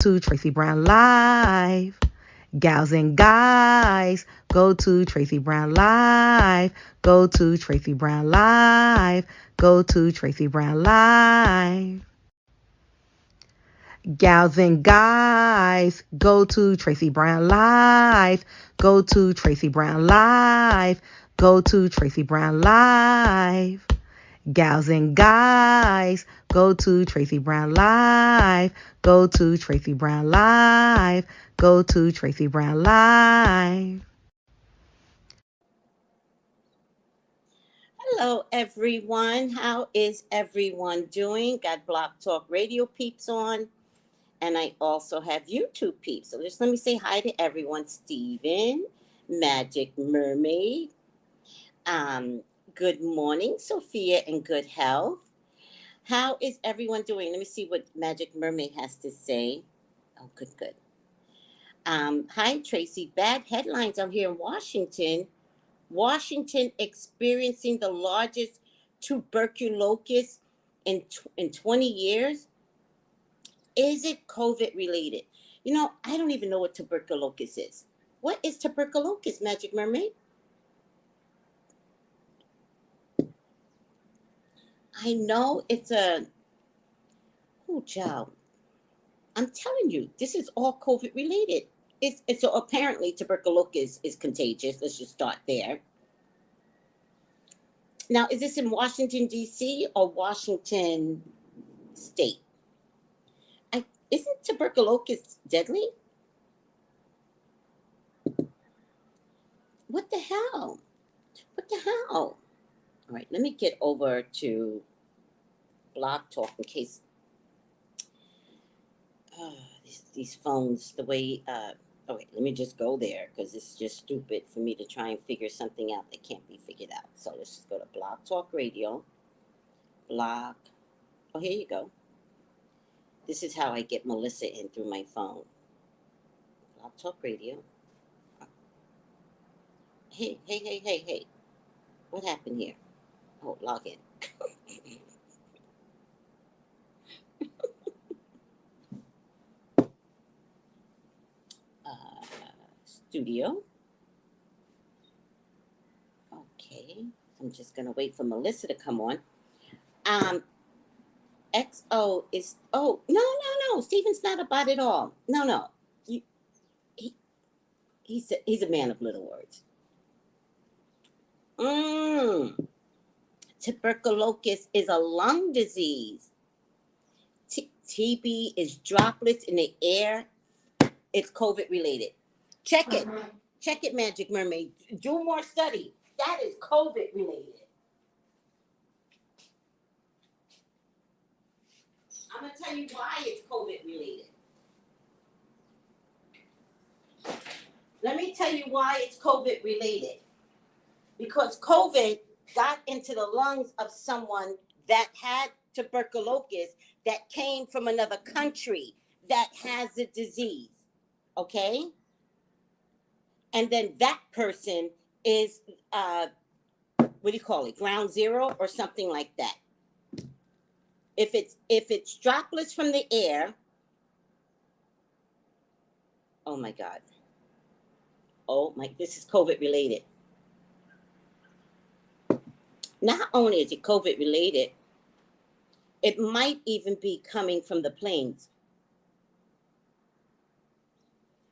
to Tracey Brown Live. Gals and guys, go to Tracey Brown Live. Go to Tracey Brown Live. Go to Tracey Brown Live. Gals and guys, go to Tracey Brown Live. Go to Tracey Brown Live. Go to Tracey Brown Live. Gals and guys, go to Tracey Brown Live. Go to Tracey Brown Live. Go to Tracey Brown Live. Hello, everyone. How is everyone doing? Got Block Talk Radio peeps on, and I also have YouTube peeps. So just let me say hi to everyone. Steven, Magic Mermaid. Good morning, Sophia, and good health. How is everyone doing? Let me see what Magic Mermaid has to say. Oh, good, good. Hi, Tracy. Bad headlines out here in Washington. Washington experiencing the largest tuberculosis in 20 years. Is it COVID related? You know, I don't even know what tuberculosis is. What is tuberculosis, Magic Mermaid? I know it's a... Oh, child. I'm telling you, this is all COVID related. It's so apparently tuberculosis is contagious. Let's just start there. Now, is this in Washington, D.C. or Washington State? Isn't tuberculosis deadly? What the hell? What the hell? All right, let me get over to Blog Talk in case these phones, the way... Oh, wait, let me just go there because it's just stupid for me to try and figure something out that can't be figured out. So let's just go to Blog Talk Radio. Blog. Oh, here you go. This is how I get Melissa in through my phone. Blog Talk Radio. Hey. What happened here? Oh, log in. Studio. Okay. I'm just going to wait for Melissa to come on. XO is... Oh, no. Stephen's not about it all. No. He's a man of little words. Tuberculosis is a lung disease. TB is droplets in the air. It's COVID related. Check it, Magic Mermaid. Do more study. That is COVID related. I'm going to tell you why it's COVID related. Let me tell you why it's COVID related. Because COVID got into the lungs of someone that had tuberculosis that came from another country that has the disease. Okay? And then that person is, what do you call it? Ground zero or something like that. If it's droplets from the air, oh my God. This is COVID related. Not only is it COVID related, it might even be coming from the planes.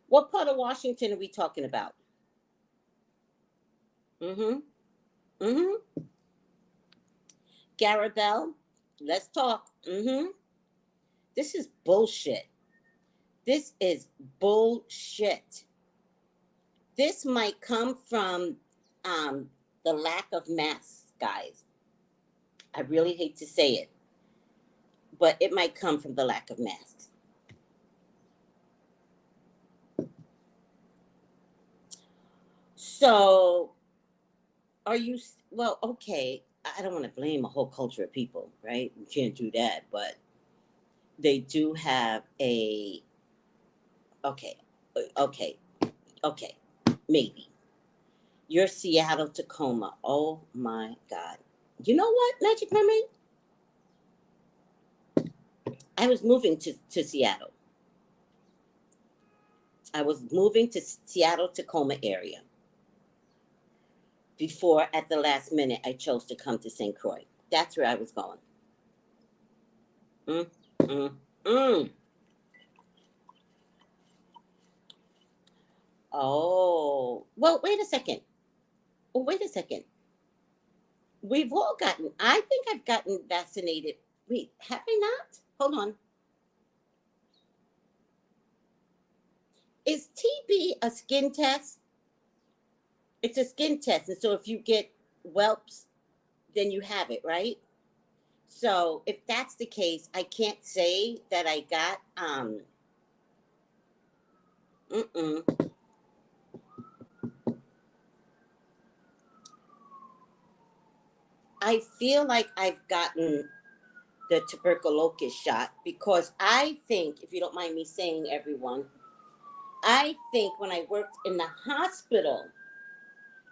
What part of Washington are we talking about? Garabelle, let's talk. This is bullshit. This is bullshit. This might come from the lack of masks, guys. I really hate to say it, but it might come from the lack of masks. So, are you... Well, okay, I don't want to blame a whole culture of people, right? You can't do that, but they do have a... Okay, maybe. You're Seattle, Tacoma. Oh, my God. You know what, Magic Mermaid? I was moving to Seattle. I was moving to Seattle, Tacoma area. Before, at the last minute, I chose to come to St. Croix. That's where I was going. Mm, mm, mm. Oh, well, wait a second. Oh, wait a second. We've all gotten, I think I've gotten vaccinated. Wait, have I not? Hold on. Is TB a skin test? It's a skin test. And so if you get whelps, then you have it, right? So if that's the case, I can't say that I got, mm-mm. I feel like I've gotten the tuberculosis shot because I think, if you don't mind me saying, everyone, I think when I worked in the hospital,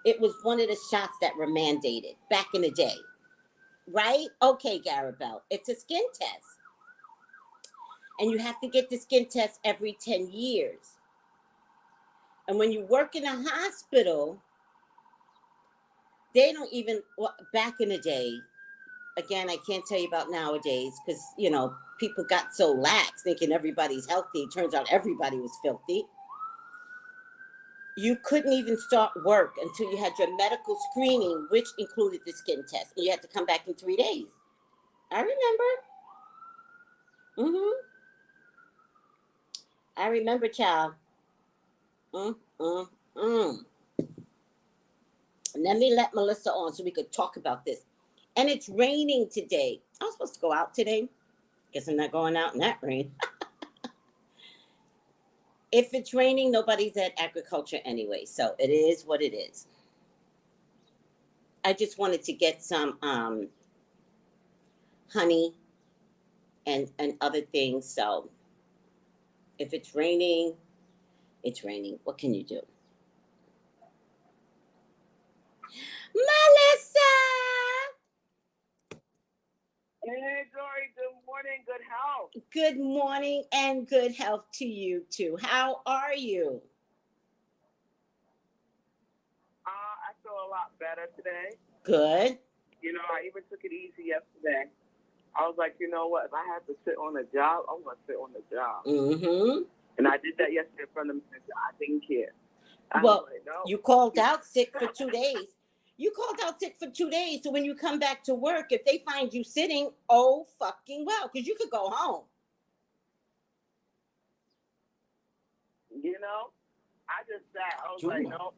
it was one of the shots that were mandated back in the day, right? Okay, Garabelle, it's a skin test. And you have to get the skin test every 10 years. And when you work in a hospital, they don't even, back in the day, again, I can't tell you about nowadays because, you know, people got so lax thinking everybody's healthy. Turns out everybody was filthy. You couldn't even start work until you had your medical screening, which included the skin test. And you had to come back in 3 days. I remember. I remember, child. Mm, mm, mm. Let me let Melissa on so we could talk about this. And it's raining today. I was supposed to go out today. Guess I'm not going out in that rain. If it's raining, nobody's at agriculture anyway. So it is what it is. I just wanted to get some honey and other things. So if it's raining, it's raining. What can you do? Melissa! Hey, Dory, good morning, good health. Good morning and good health to you too. How are you? I feel a lot better today. Good. You know, I even took it easy yesterday. I was like, you know what? If I have to sit on a job, I'm going to sit on the job. Mm-hmm. And I did that yesterday in front of the manager. I didn't care. Well, like, no. You called out sick for 2 days. You called out sick for 2 days. So when you come back to work, if they find you sitting, oh, fucking well, because you could go home. You know, I just sat. I was like, no.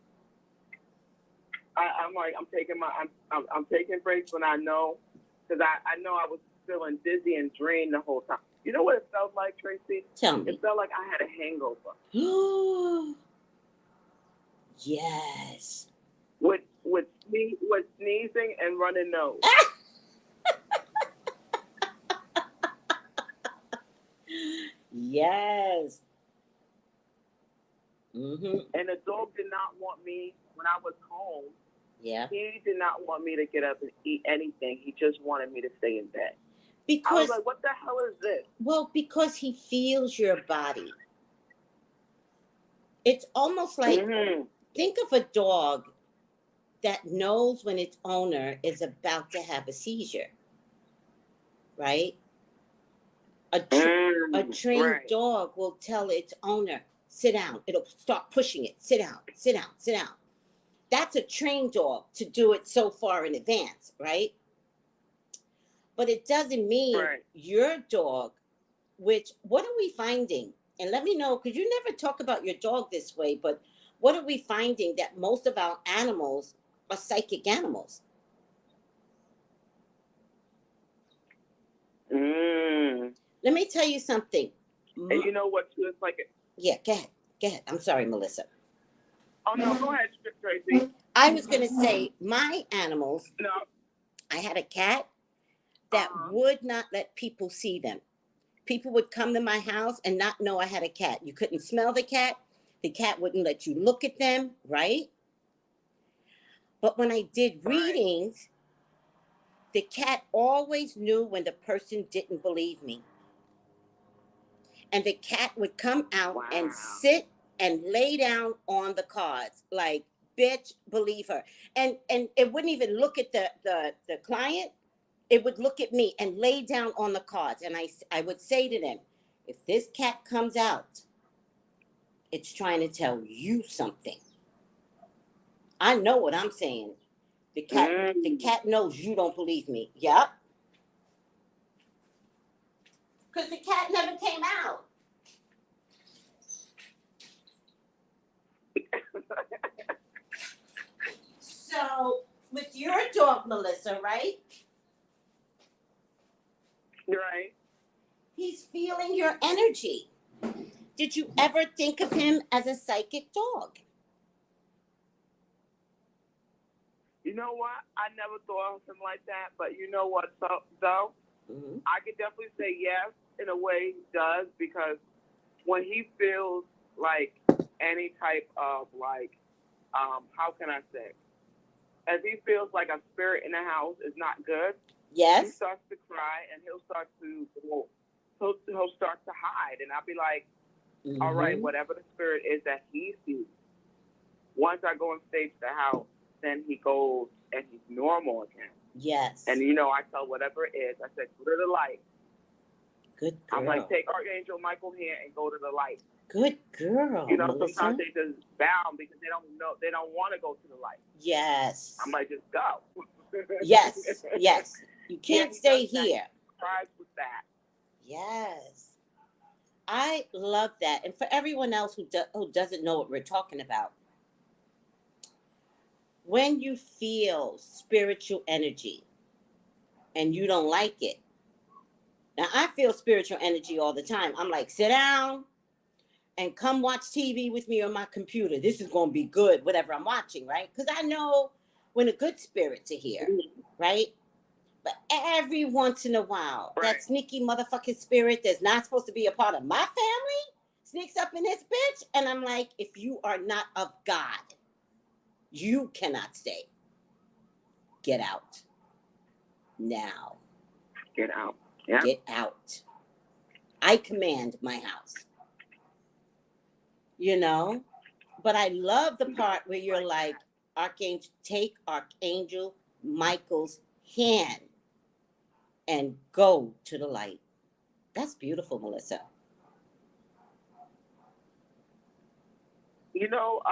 I'm like, I'm taking breaks when I know, because I know I was feeling dizzy and drained the whole time. You know what it felt like, Tracy? Tell me. It felt like I had a hangover. Yes. With sneezing and running nose. Yes. Mm-hmm. And the dog did not want me when I was home. Yeah. He did not want me to get up and eat anything. He just wanted me to stay in bed. Because I was like, what the hell is this? Well, because he feels your body. It's almost like, think of a dog that knows when its owner is about to have a seizure, right? A trained dog will tell its owner, sit down. It'll start pushing it. Sit down, sit down, sit down. That's a trained dog to do it so far in advance, right? But it doesn't mean your dog, which, what are we finding? And let me know, because you never talk about your dog this way, but what are we finding that most of our animals are psychic animals? Let me tell you something. And you know what, too? It's like yeah, go ahead. Go ahead. I'm sorry, Melissa. Oh, no, go ahead, Tracy. I was going to say, my animals, I had a cat that would not let people see them. People would come to my house and not know I had a cat. You couldn't smell the cat. The cat wouldn't let you look at them, right? But when I did readings, the cat always knew when the person didn't believe me. And the cat would come out and sit and lay down on the cards like, bitch, believe her. And it wouldn't even look at the client. It would look at me and lay down on the cards. And I would say to them, if this cat comes out, it's trying to tell you something. I know what I'm saying. The cat knows you don't believe me. Yep. Because the cat never came out. So, with your dog, Melissa, right? Right. He's feeling your energy. Did you ever think of him as a psychic dog? You know what? I never thought of him like that, but you know what, though? Mm-hmm. I could definitely say yes, in a way he does, because when he feels like any type of, like, how can I say? As he feels like a spirit in the house is not good, yes, he starts to cry and he'll start to hide, and I'll be like, mm-hmm. all right, whatever the spirit is that he sees. Once I go and stage the house, then he goes and he's normal again. Yes. And you know, I tell whatever it is, I said, go to the light. Good girl. I'm like, take Archangel Michael here and go to the light. Good girl. You know, Melissa. sometimes they just bound because they don't know, they don't want to go to the light. Yes. I'm like, just go. Yes. Yes. You can't stay here. Surprised with that. Yes. I love that. And for everyone else who doesn't know what we're talking about, when you feel spiritual energy and you don't like it, now I feel spiritual energy all the time. I'm like, sit down and come watch TV with me on my computer. This is going to be good, whatever I'm watching, right? Because I know when a good spirit's here, right? But every once in a while, right, that sneaky motherfucking spirit that's not supposed to be a part of my family sneaks up in this bitch. And I'm like, if you are not of God, you cannot stay. Get out. Now. Get out. Yeah. Get out. I command my house. You know? But I love the part where you're like, Archangel, take Archangel Michael's hand and go to the light. That's beautiful, Melissa. You know,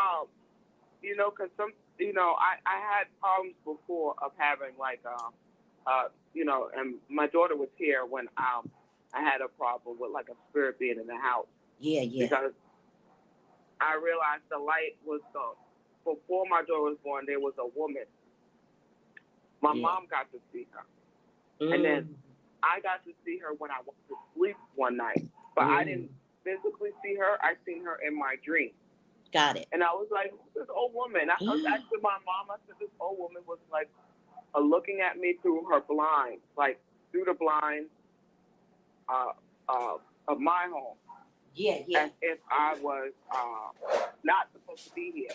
because I had problems before of having like, and my daughter was here when I had a problem with like a spirit being in the house. Yeah. Because I realized the light was before my daughter was born, there was a woman. My mom got to see her. And then I got to see her when I went to sleep one night. But I didn't physically see her. I seen her in my dream. Got it. And I was like, who's this old woman? I was asking my mom, I said, this old woman was like looking at me through her blinds, like through the blinds of my home. Yeah. As if I was not supposed to be here.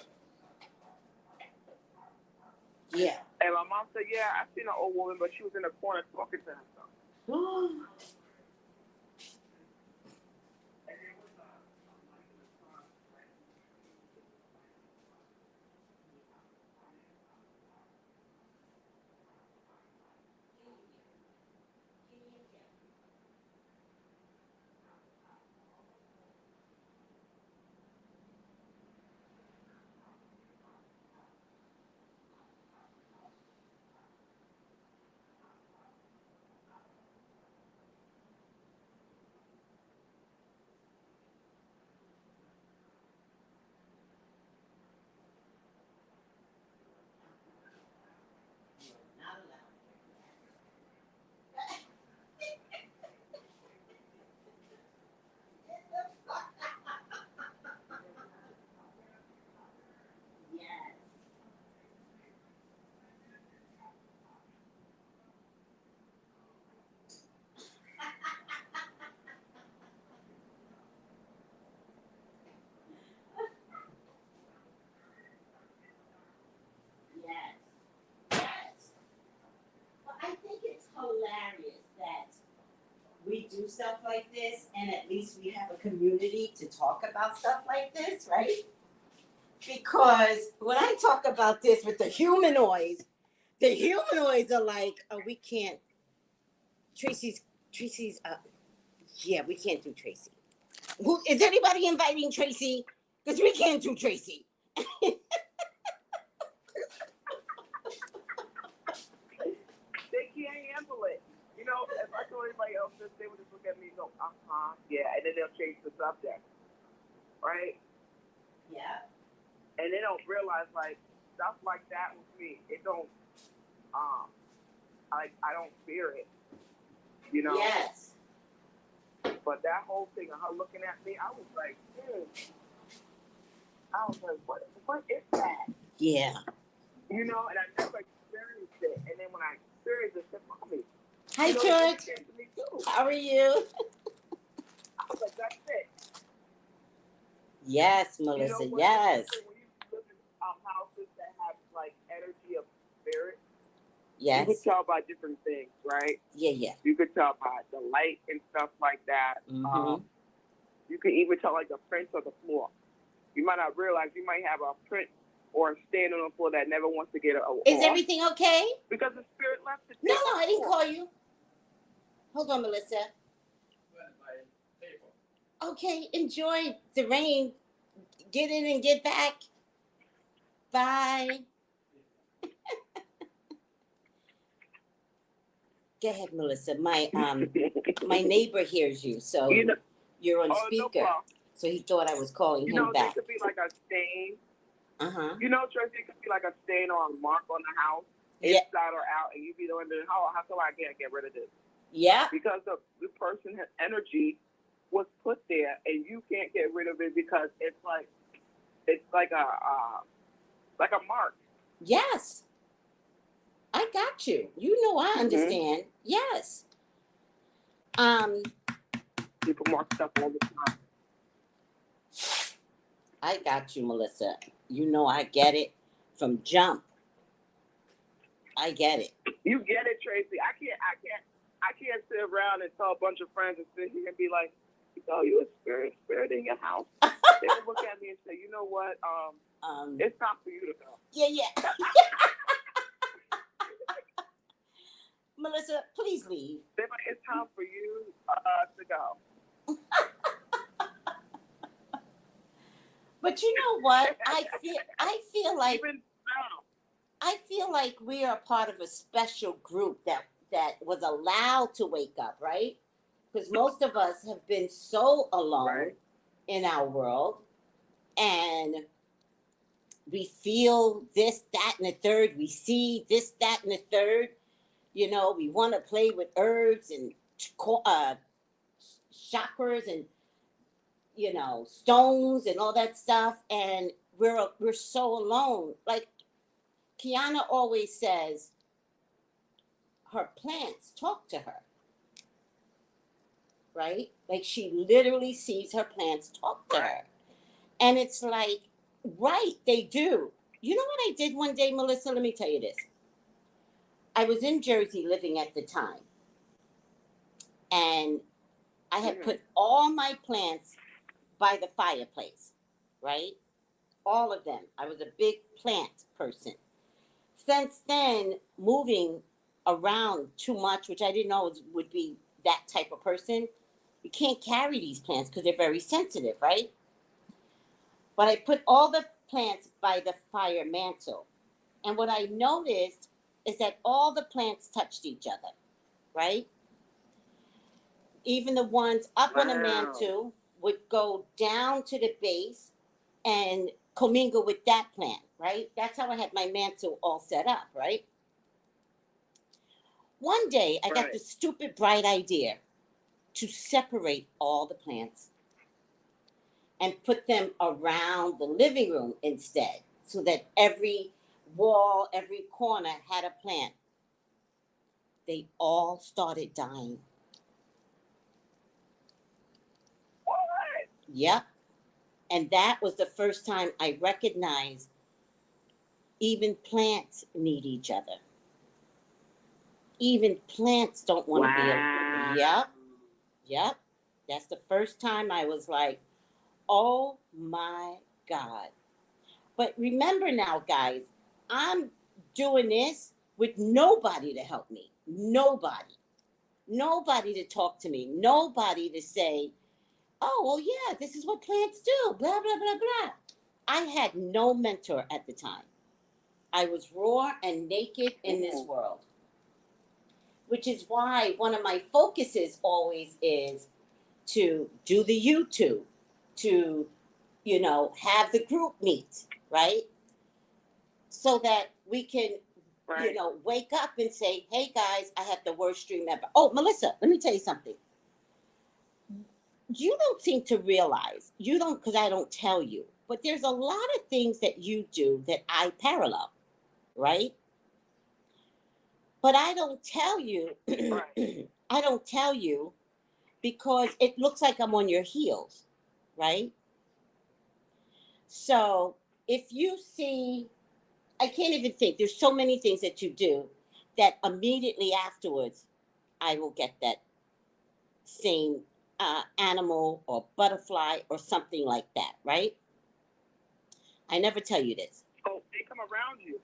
Yeah. And my mom said, yeah, I seen an old woman, but she was in the corner talking to herself. stuff like this, and at least we have a community to talk about stuff like this, right? Because when I talk about this with the humanoids are like, oh, we can't. Tracy's. Yeah, we can't do Tracy. Who is anybody inviting Tracy? Because we can't do Tracy. They can't handle it. You know, if I told anybody else this, they would just look at me and go, yeah, and then they'll change the subject, right? Yeah. And they don't realize, like, stuff like that with me, it don't, I don't fear it, you know? Yes. But that whole thing of her looking at me, I was like, what is that? Yeah. You know, and I never experienced it. And then when I experienced it, said, Mommy. Hi, George. How are you? I was like, that's it. Yes, Melissa, yes. When you live in houses that have, like, energy of spirit, yes. You could tell by different things, right? Yeah. You could tell by the light and stuff like that. Mm-hmm. You could even tell, like, the prints of the floor. You might not realize you might have a print or a stain on the floor that never wants to get Is everything okay? Because the spirit left it. No, I didn't call you. Hold on, Melissa. Okay, enjoy the rain. Get in and get back. Bye. Go ahead, Melissa. My neighbor hears you, so you're on speaker. No, so he thought I was calling him back. There could be like a stain. Uh-huh. You know, Tracy, it could be like a stain or a mark on the house, inside or out, and you be wondering, how come I can't get rid of this? Yeah. Because the person's energy was put there, and you can't get rid of it because it's like a mark. Yes. I got you. You know I understand. Mm-hmm. Yes. People mark stuff all the time. I got you, Melissa. You know I get it from jump. I get it. You get it, Tracy. I can't sit around and tell a bunch of friends and sit here and be like, oh, you a spirit in your house. They would look at me and say, you know what? It's time for you to go. Yeah. Melissa, please leave. They're like, it's time for you to go. But you know what? I feel like we are part of a special group that was allowed to wake up, right? Because most of us have been so alone in our world, and we feel this, that, and the third. We see this, that, and the third. You know, we want to play with herbs and chakras and, you know, stones and all that stuff. And we're so alone. Like Kiana always says, her plants talk to her. Right? Like she literally sees her plants talk to her. And it's like, right, they do. You know what I did one day, Melissa? Let me tell you this. I was in Jersey living at the time. And I had put all my plants by the fireplace, right? All of them. I was a big plant person. Since then, moving around too much, which I didn't know would be that type of person, you can't carry these plants because they're very sensitive, right? But I put all the plants by the fire mantle. And what I noticed is that all the plants touched each other, right? Even the ones up on the mantle would go down to the base and commingle with that plant, right? That's how I had my mantle all set up, right? One day, I got this stupid bright idea to separate all the plants and put them around the living room instead, so that every wall, every corner had a plant. They all started dying. What? Yep. And that was the first time I recognized even plants need each other. Even plants don't want to be alone. Yep. Yep. That's the first time I was like, oh my God. But remember now, guys, I'm doing this with nobody to help me. Nobody. Nobody to talk to me. Nobody to say, oh, well, yeah, this is what plants do. Blah, blah, blah, blah. I had no mentor at the time. I was raw and naked in this world. Which is why one of my focuses always is to do the YouTube, to, have the group meet, right? So that we can, wake up and say, hey guys, I have the worst dream ever. Oh, Melissa, let me tell you something. You don't seem to realize, because I don't tell you, but there's a lot of things that you do that I parallel, right? But I don't tell you, I don't tell you because it looks like I'm on your heels, right? So if you see, I can't even think, there's so many things that you do that immediately afterwards, I will get that same animal or butterfly or something like that, right? I never tell you this. Oh, they come around you.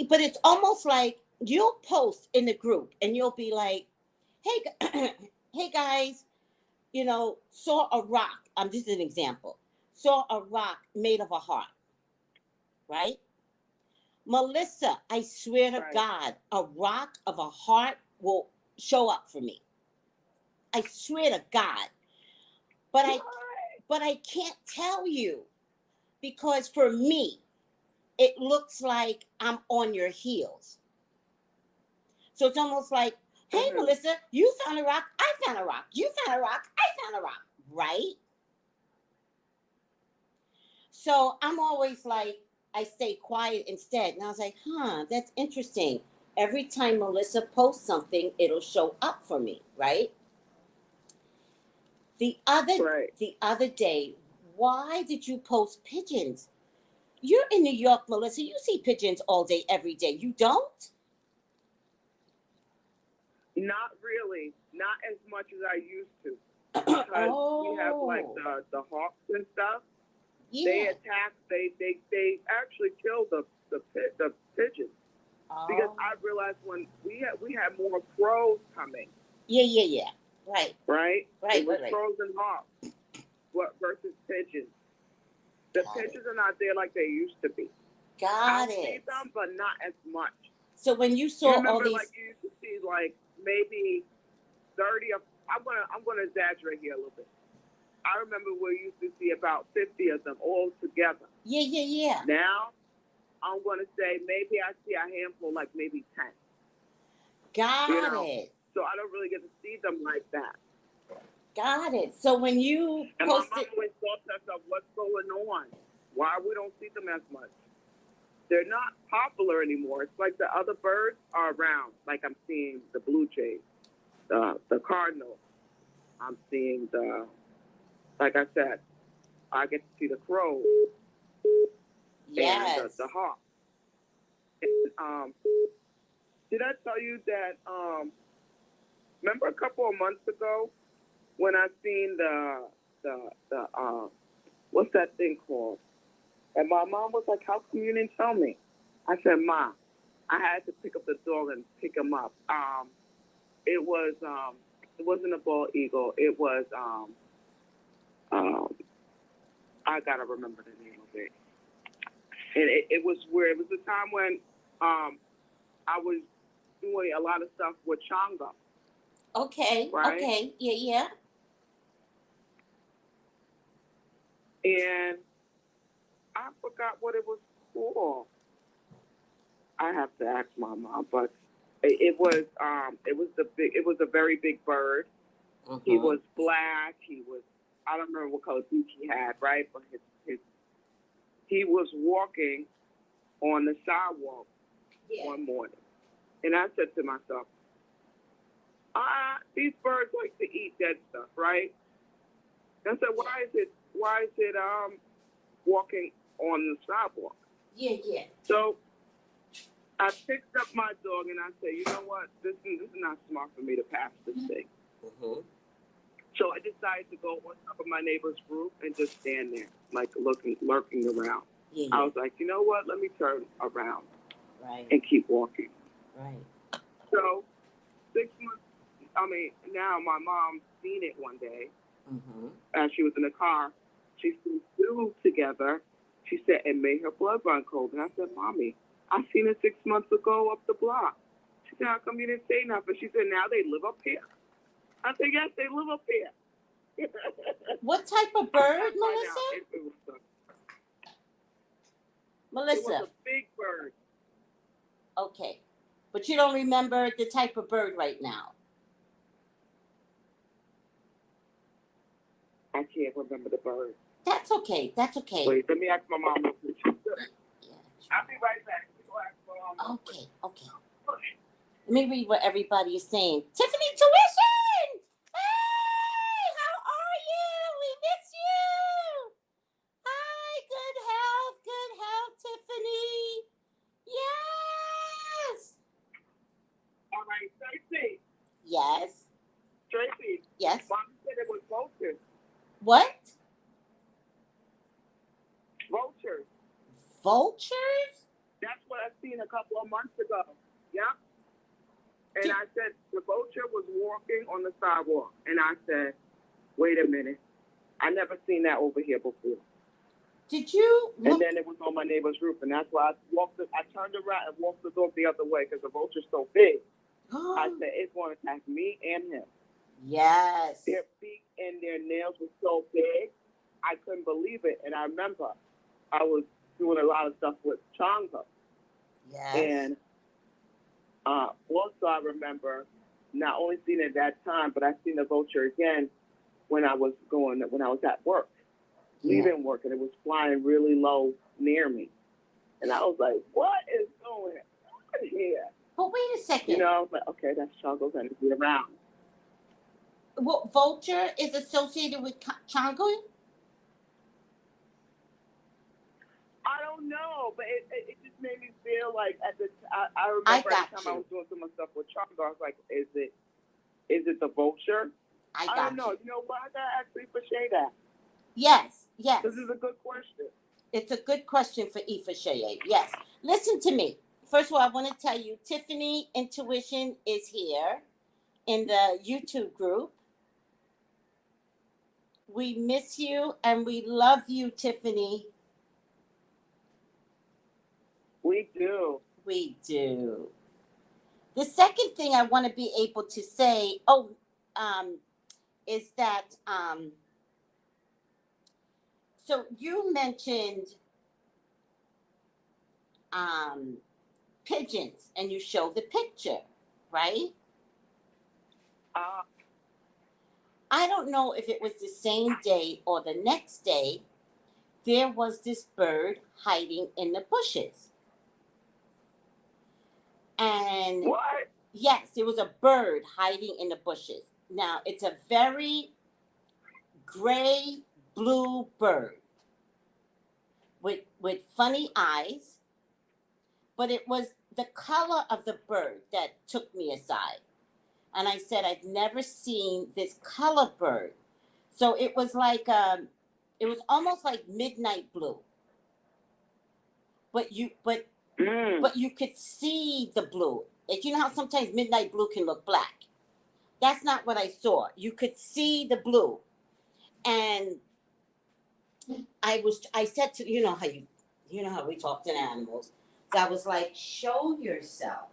But it's almost like you'll post in the group and you'll be like, hey, hey guys, saw a rock. This is an example. Saw a rock made of a heart, right? Melissa, I swear to God, a rock of a heart will show up for me. I swear to God. But I can't tell you because for me, it looks like I'm on your heels. So it's almost like, hey, Melissa, you found a rock. I found a rock. You found a rock. I found a rock. Right? So I'm always like, I stay quiet instead. And I was like, that's interesting. Every time Melissa posts something, it'll show up for me, right? The other day, why did you post pigeons? You're in New York, Melissa. You see pigeons all day, every day. You don't? Not really. Not as much as I used to. Because we have like the hawks and stuff. Yeah. They attack. They actually kill the pigeons. Because I realized when we had more crows coming. Yeah. Right. It was crows and hawks versus pigeons. The pigeons are not there like they used to be. I see them, but not as much. So when you saw all these, like you used to see like maybe 30 of. I'm gonna exaggerate here a little bit. I remember we used to see about 50 of them all together. Yeah. Now, I'm gonna say maybe I see a handful, like maybe 10. Got it. So I don't really get to see them like that. Got it. So when you and my mom always thought to herself, what's going on? Why we don't see them as much? They're not popular anymore. It's like the other birds are around. Like I'm seeing the blue jays, the cardinal. I'm seeing like I said, I get to see the crows. Yes. And the hawk. And, did I tell you that? Remember a couple of months ago when I seen the what's that thing called? And my mom was like, "How come you didn't tell me?" I said, "Ma, I had to pick up the dog and pick him up. It wasn't a bald eagle. It was I gotta remember the name of it. And it was where it was the time when I was doing a lot of stuff with CHANGO. Okay. Right? Okay. Yeah. And I forgot what it was for. I have to ask my mom, but it was a very big bird. Uh-huh. He was black. I don't remember what color beak he had, right? But he was walking on the sidewalk one morning. And I said to myself, these birds like to eat dead stuff, right? And I said, why is it walking on the sidewalk? Yeah. So I picked up my dog and I said, you know what? This is not smart for me to pass this thing. Mm-hmm. So I decided to go on top of my neighbor's roof and just stand there, like lurking around. Yeah. I was like, you know what? Let me turn around Right. and keep walking. Right. So 6 months, now my mom seen it one day as she was in the car. She seen two together. She said it made her blood run cold. And I said, Mommy, I seen it 6 months ago up the block. She said, how come you didn't say nothing? She said, now they live up here. I said, yes, they live up here. What type of bird, Melissa? Melissa. It was a big bird. Okay. But you don't remember the type of bird right now? I can't remember the bird. That's okay. That's okay. Wait, let me ask my mom. Yeah. I'll be right back. Okay. Let me read what everybody is saying. Tiffany Tuition! Hey, how are you? We miss you. Hi, good health, Tiffany. Yes. All right, Tracy. Yes. Tracy. Yes. Mom said it was vultures. What? Vultures. Vultures? That's what I seen a couple of months ago. Yeah. And I said, the vulture was walking on the sidewalk. And I said, wait a minute. I never seen that over here before. Did you look? And then it was on my neighbor's roof. And that's why I turned around and walked the dog the other way because the vulture's so big. I said, it's going to attack me and him. Yes. Their feet and their nails were so big, I couldn't believe it. And I remember I was doing a lot of stuff with CHANGO. Yes. And also I remember not only seeing it at that time, but I seen the vulture again when I was at work, leaving work, and it was flying really low near me. And I was like, what is going on here? But wait a second. You know, I was like, okay, that's CHANGO's energy around. Well, vulture is associated with CHANGO? I don't know, but it just made me feel like I remember at the time I was doing some of stuff with CHANGO, I was like, is it the vulture? I don't know. You know what? I gotta actually appreciate that. Yes. This is a good question. It's a good question for Ifashaye. Yes. Listen to me. First of all, I want to tell you, Tiffany Intuition is here in the YouTube group. We miss you and we love you, Tiffany. We do. We do. The second thing I want to be able to say, is that, so you mentioned pigeons and you showed the picture, right? I don't know if it was the same day or the next day, there was this bird hiding in the bushes. And what? Yes, it was a bird hiding in the bushes. Now, it's a very gray, blue bird with funny eyes, but it was the color of the bird that took me aside. And I said, I've never seen this color bird. So it was like, it was almost like midnight blue. But you could see the blue. Like, you know how sometimes midnight blue can look black? That's not what I saw. You could see the blue. And I said to, you know how we talk to animals. So I was like, show yourself.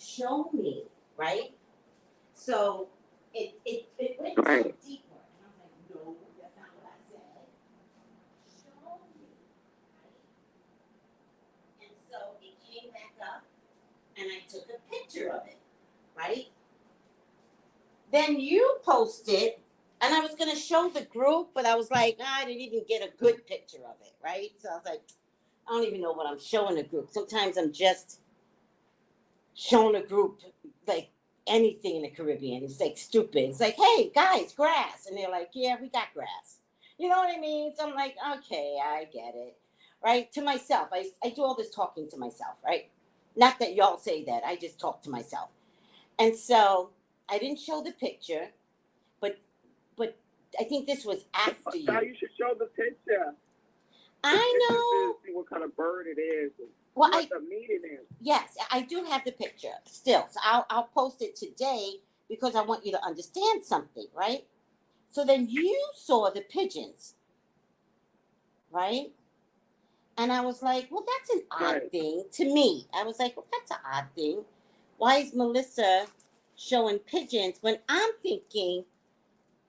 Show me, right? So it went down deeper. And I was like, no, that's not what I said. Show me, right? And so it came back up and I took a picture of it, right? Then you posted, and I was going to show the group, but I was like, I didn't even get a good picture of it, right? So I was like, I don't even know what I'm showing the group. Sometimes I'm just showing a group like anything in the Caribbean. It's like stupid. It's like, hey, guys, grass. And they're like, yeah, we got grass. You know what I mean? So I'm like, okay, I get it, right? To myself. I do all this talking to myself, right? Not that y'all say that. I just talk to myself. And so I didn't show the picture, but but I think this was after Now you. you should show the picture. I know. See what kind of bird it is. Well, what the meaning is. Yes, I do have the picture still. So I'll post it today because I want you to understand something, right? So then you saw the pigeons, right? And I was like, well, that's an odd thing to me. I was like, well, that's an odd thing. Why is Melissa showing pigeons when I'm thinking,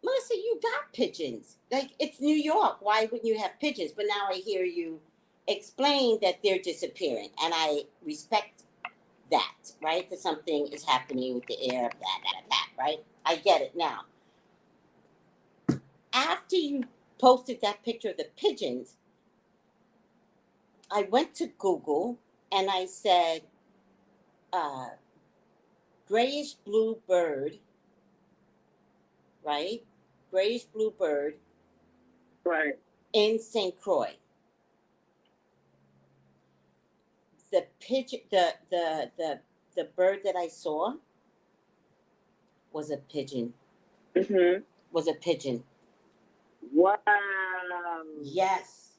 Melissa, you got pigeons. Like, it's New York. Why wouldn't you have pigeons? But now I hear you explain that they're disappearing. And I respect that, right? Because something is happening with the air, that, right? I get it now. After you posted that picture of the pigeons, I went to Google and I said, grayish blue bird, right? Grayish blue bird, right, in St. Croix. The pigeon, the bird that I saw was a pigeon. Mm-hmm. Was a pigeon. Wow. Yes.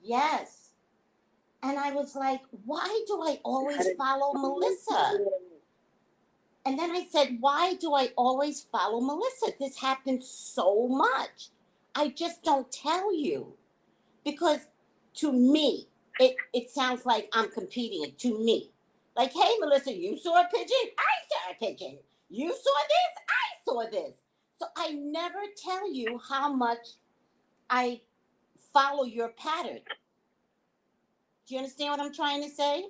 Yes. And I was like, why do I always follow Melissa? And then I said, why do I always follow Melissa? This happens so much. I just don't tell you. Because to me, it sounds like I'm competing to me. Like, hey, Melissa, you saw a pigeon? I saw a pigeon. You saw this? I saw this. So I never tell you how much I follow your pattern. Do you understand what I'm trying to say?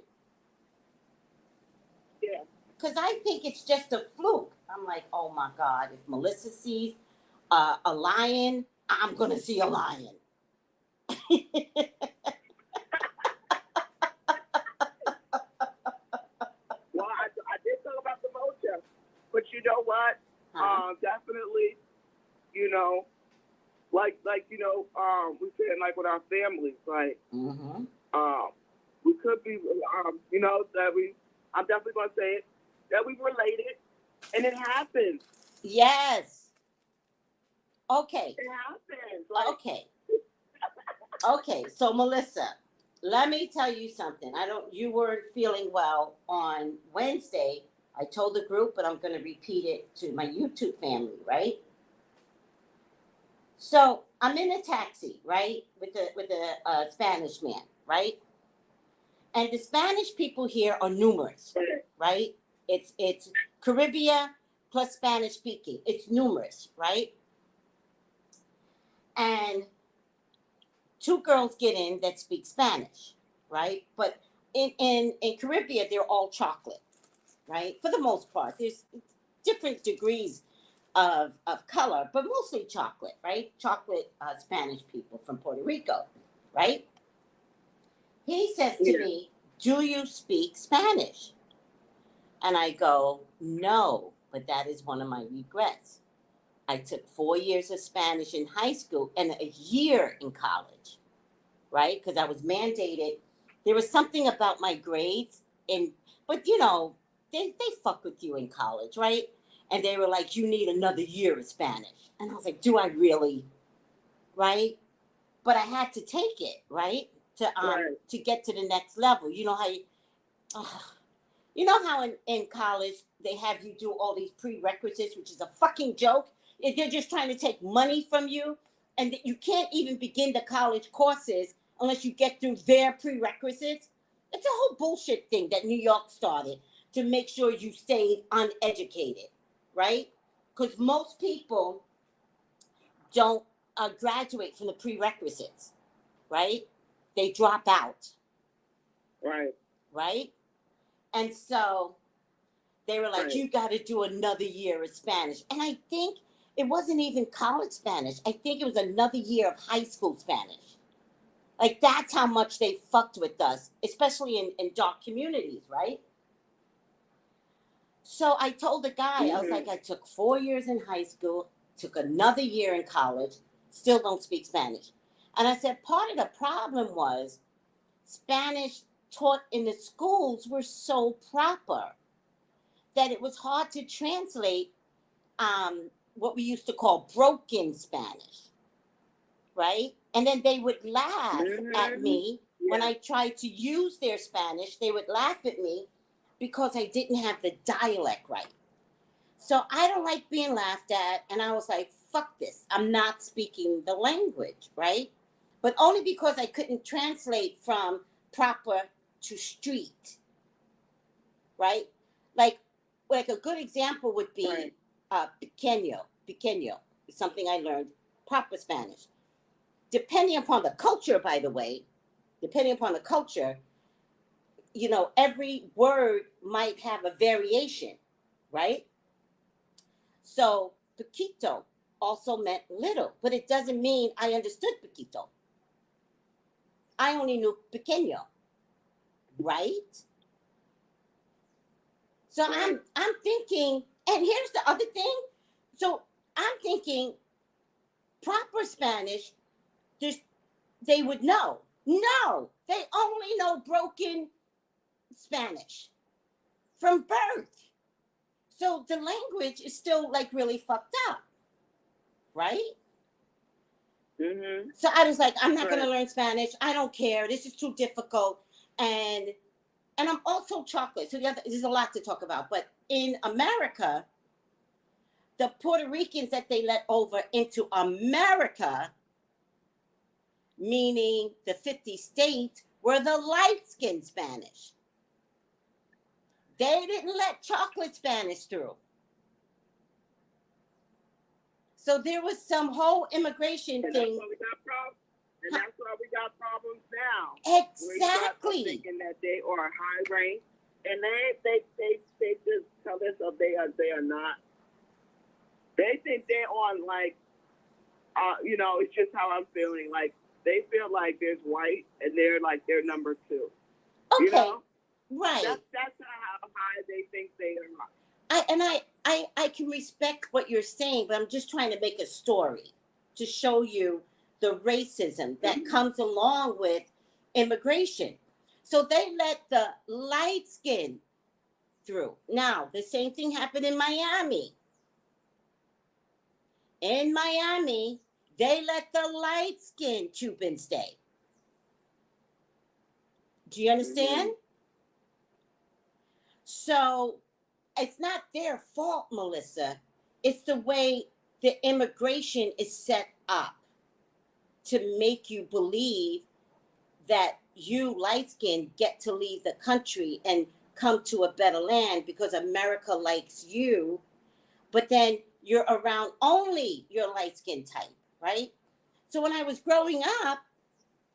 Yeah. Because I think it's just a fluke. I'm like, oh my God, if Melissa sees a lion, I'm going to see a lion. Well, I did talk about the motion, but you know what? Definitely, you know, like we said, like with our families, like, we could be, you know, I'm definitely gonna say it, that we related, and it happens. Yes. Okay. It happens. Like, Okay. So Melissa, let me tell you something. You weren't feeling well on Wednesday. I told the group, but I'm going to repeat it to my YouTube family, right? So I'm in a taxi, right, with a Spanish man, right? And the Spanish people here are numerous, right? It's Caribbean plus Spanish speaking. It's numerous, right? And two girls get in that speak Spanish, right? But in Caribbean, they're all chocolate, right? For the most part, there's different degrees of color, but mostly chocolate, right? Chocolate Spanish people from Puerto Rico, right? He says to me, do you speak Spanish? And I go, no, but that is one of my regrets. I took 4 years of Spanish in high school and a year in college, right? Because I was mandated. There was something about my grades, but you know, they fuck with you in college, right? And they were like, you need another year of Spanish. And I was like, do I really? Right? But I had to take it, right? To get to the next level. You know how in college they have you do all these prerequisites, which is a fucking joke. They're just trying to take money from you, and you can't even begin the college courses unless you get through their prerequisites. It's a whole bullshit thing that New York started to make sure you stayed uneducated, right? Because most people don't graduate from the prerequisites, right? They drop out. Right? And so they were like, you got to do another year of Spanish. And I think it wasn't even college Spanish. I think it was another year of high school Spanish. Like, that's how much they fucked with us, especially in dark communities, right? So I told the guy, I was like, I took 4 years in high school, took another year in college, still don't speak Spanish. And I said, part of the problem was Spanish taught in the schools were so proper that it was hard to translate what we used to call broken Spanish, right? And then they would laugh at me when I tried to use their Spanish. They would laugh at me because I didn't have the dialect right. So I don't like being laughed at. And I was like, fuck this. I'm not speaking the language, right? But only because I couldn't translate from proper to street, right? Like a good example would be pequeño. Pequeño is something I learned, proper Spanish. Depending upon the culture, by the way, you know, every word might have a variation, right? So poquito also meant little, but it doesn't mean I understood poquito. I only knew pequeño, right? So I'm thinking, and here's the other thing. So I'm thinking proper Spanish, they would know. No, they only know broken Spanish from birth. So the language is still like really fucked up, right? Mm-hmm. So I was like, I'm not going to learn Spanish. I don't care. This is too difficult. And I'm also chocolate. So there's a lot to talk about. But in America, the Puerto Ricans that they let over into America, meaning the 50 states, were the light-skinned Spanish. They didn't let chocolate Spanish through. So there was some whole immigration thing. And that's why we got problems now. Exactly. We thinking that they are high rank, and they just tell us they are not. They think they're on like, you know, it's just how I'm feeling. Like they feel like there's white, and they're number two. Okay. You know? Right. That's how high they think they are. I can respect what you're saying, but I'm just trying to make a story to show you the racism that comes along with immigration. So they let the light skin through. Now, the same thing happened in Miami. In Miami, they let the light skinned Cubans stay. Do you understand? So it's not their fault, Melissa. It's the way the immigration is set up to make you believe that you, light skinned, get to leave the country and come to a better land because America likes you. But then you're around only your light skin type, right? So when I was growing up,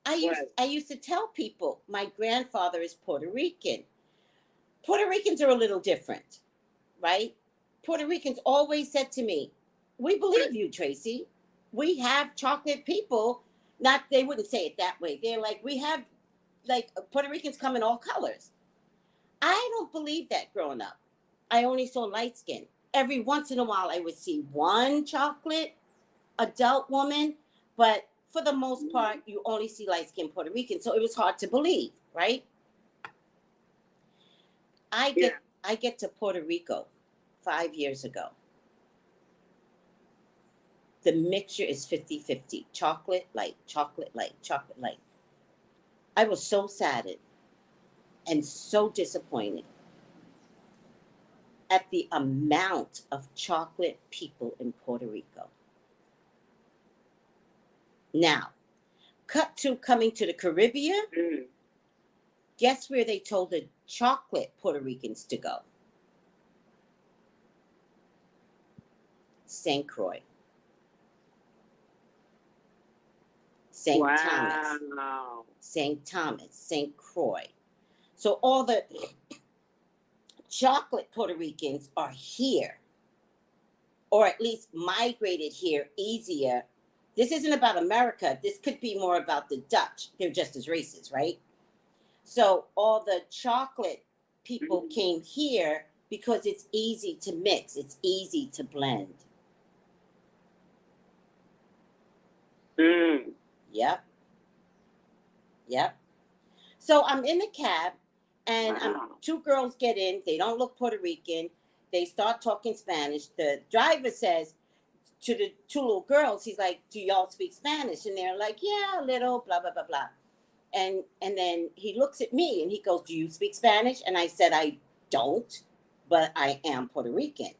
I used to tell people my grandfather is Puerto Rican. Puerto Ricans are a little different, right? Puerto Ricans always said to me, we believe you, Tracy. We have chocolate people. They wouldn't say it that way. They're like, we have, like, Puerto Ricans come in all colors. I don't believe that growing up. I only saw light skin. Every once in a while, I would see one chocolate adult woman, but for the most part, you only see light-skinned Puerto Rican. So it was hard to believe, right? I get to Puerto Rico 5 years ago. The mixture is 50-50. Chocolate light, chocolate light, chocolate light. I was so saddened and so disappointed at the amount of chocolate people in Puerto Rico. Now, cut to coming to the Caribbean. Guess where they told the chocolate Puerto Ricans to go? St. Croix. St. Thomas. St. Thomas, St. Croix. So all the chocolate Puerto Ricans are here, or at least migrated here easier. This isn't about America. This could be more about the Dutch. They're just as racist, right? So all the chocolate people came here because it's easy to mix. It's easy to blend. Yep. So I'm in the cab, and two girls get in. They don't look Puerto Rican. They start talking Spanish. The driver says, to the two little girls, he's like, do y'all speak Spanish? And they're like, yeah, a little, blah, blah, blah, blah. And then he looks at me and he goes, do you speak Spanish? And I said, I don't, but I am Puerto Rican.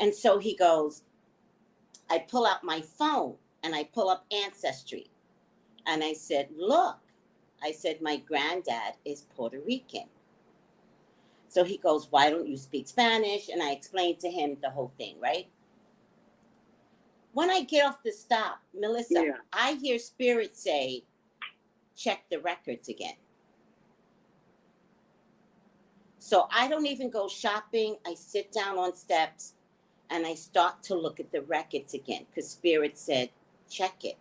And so he goes, I pull out my phone and I pull up Ancestry. And I said, look, I said, my granddad is Puerto Rican. So he goes, why don't you speak Spanish? And I explained to him the whole thing, right? When I get off the stop, Melissa, yeah, I hear Spirit say, check the records again. So I don't even go shopping. I sit down on steps and I start to look at the records again because Spirit said, check it.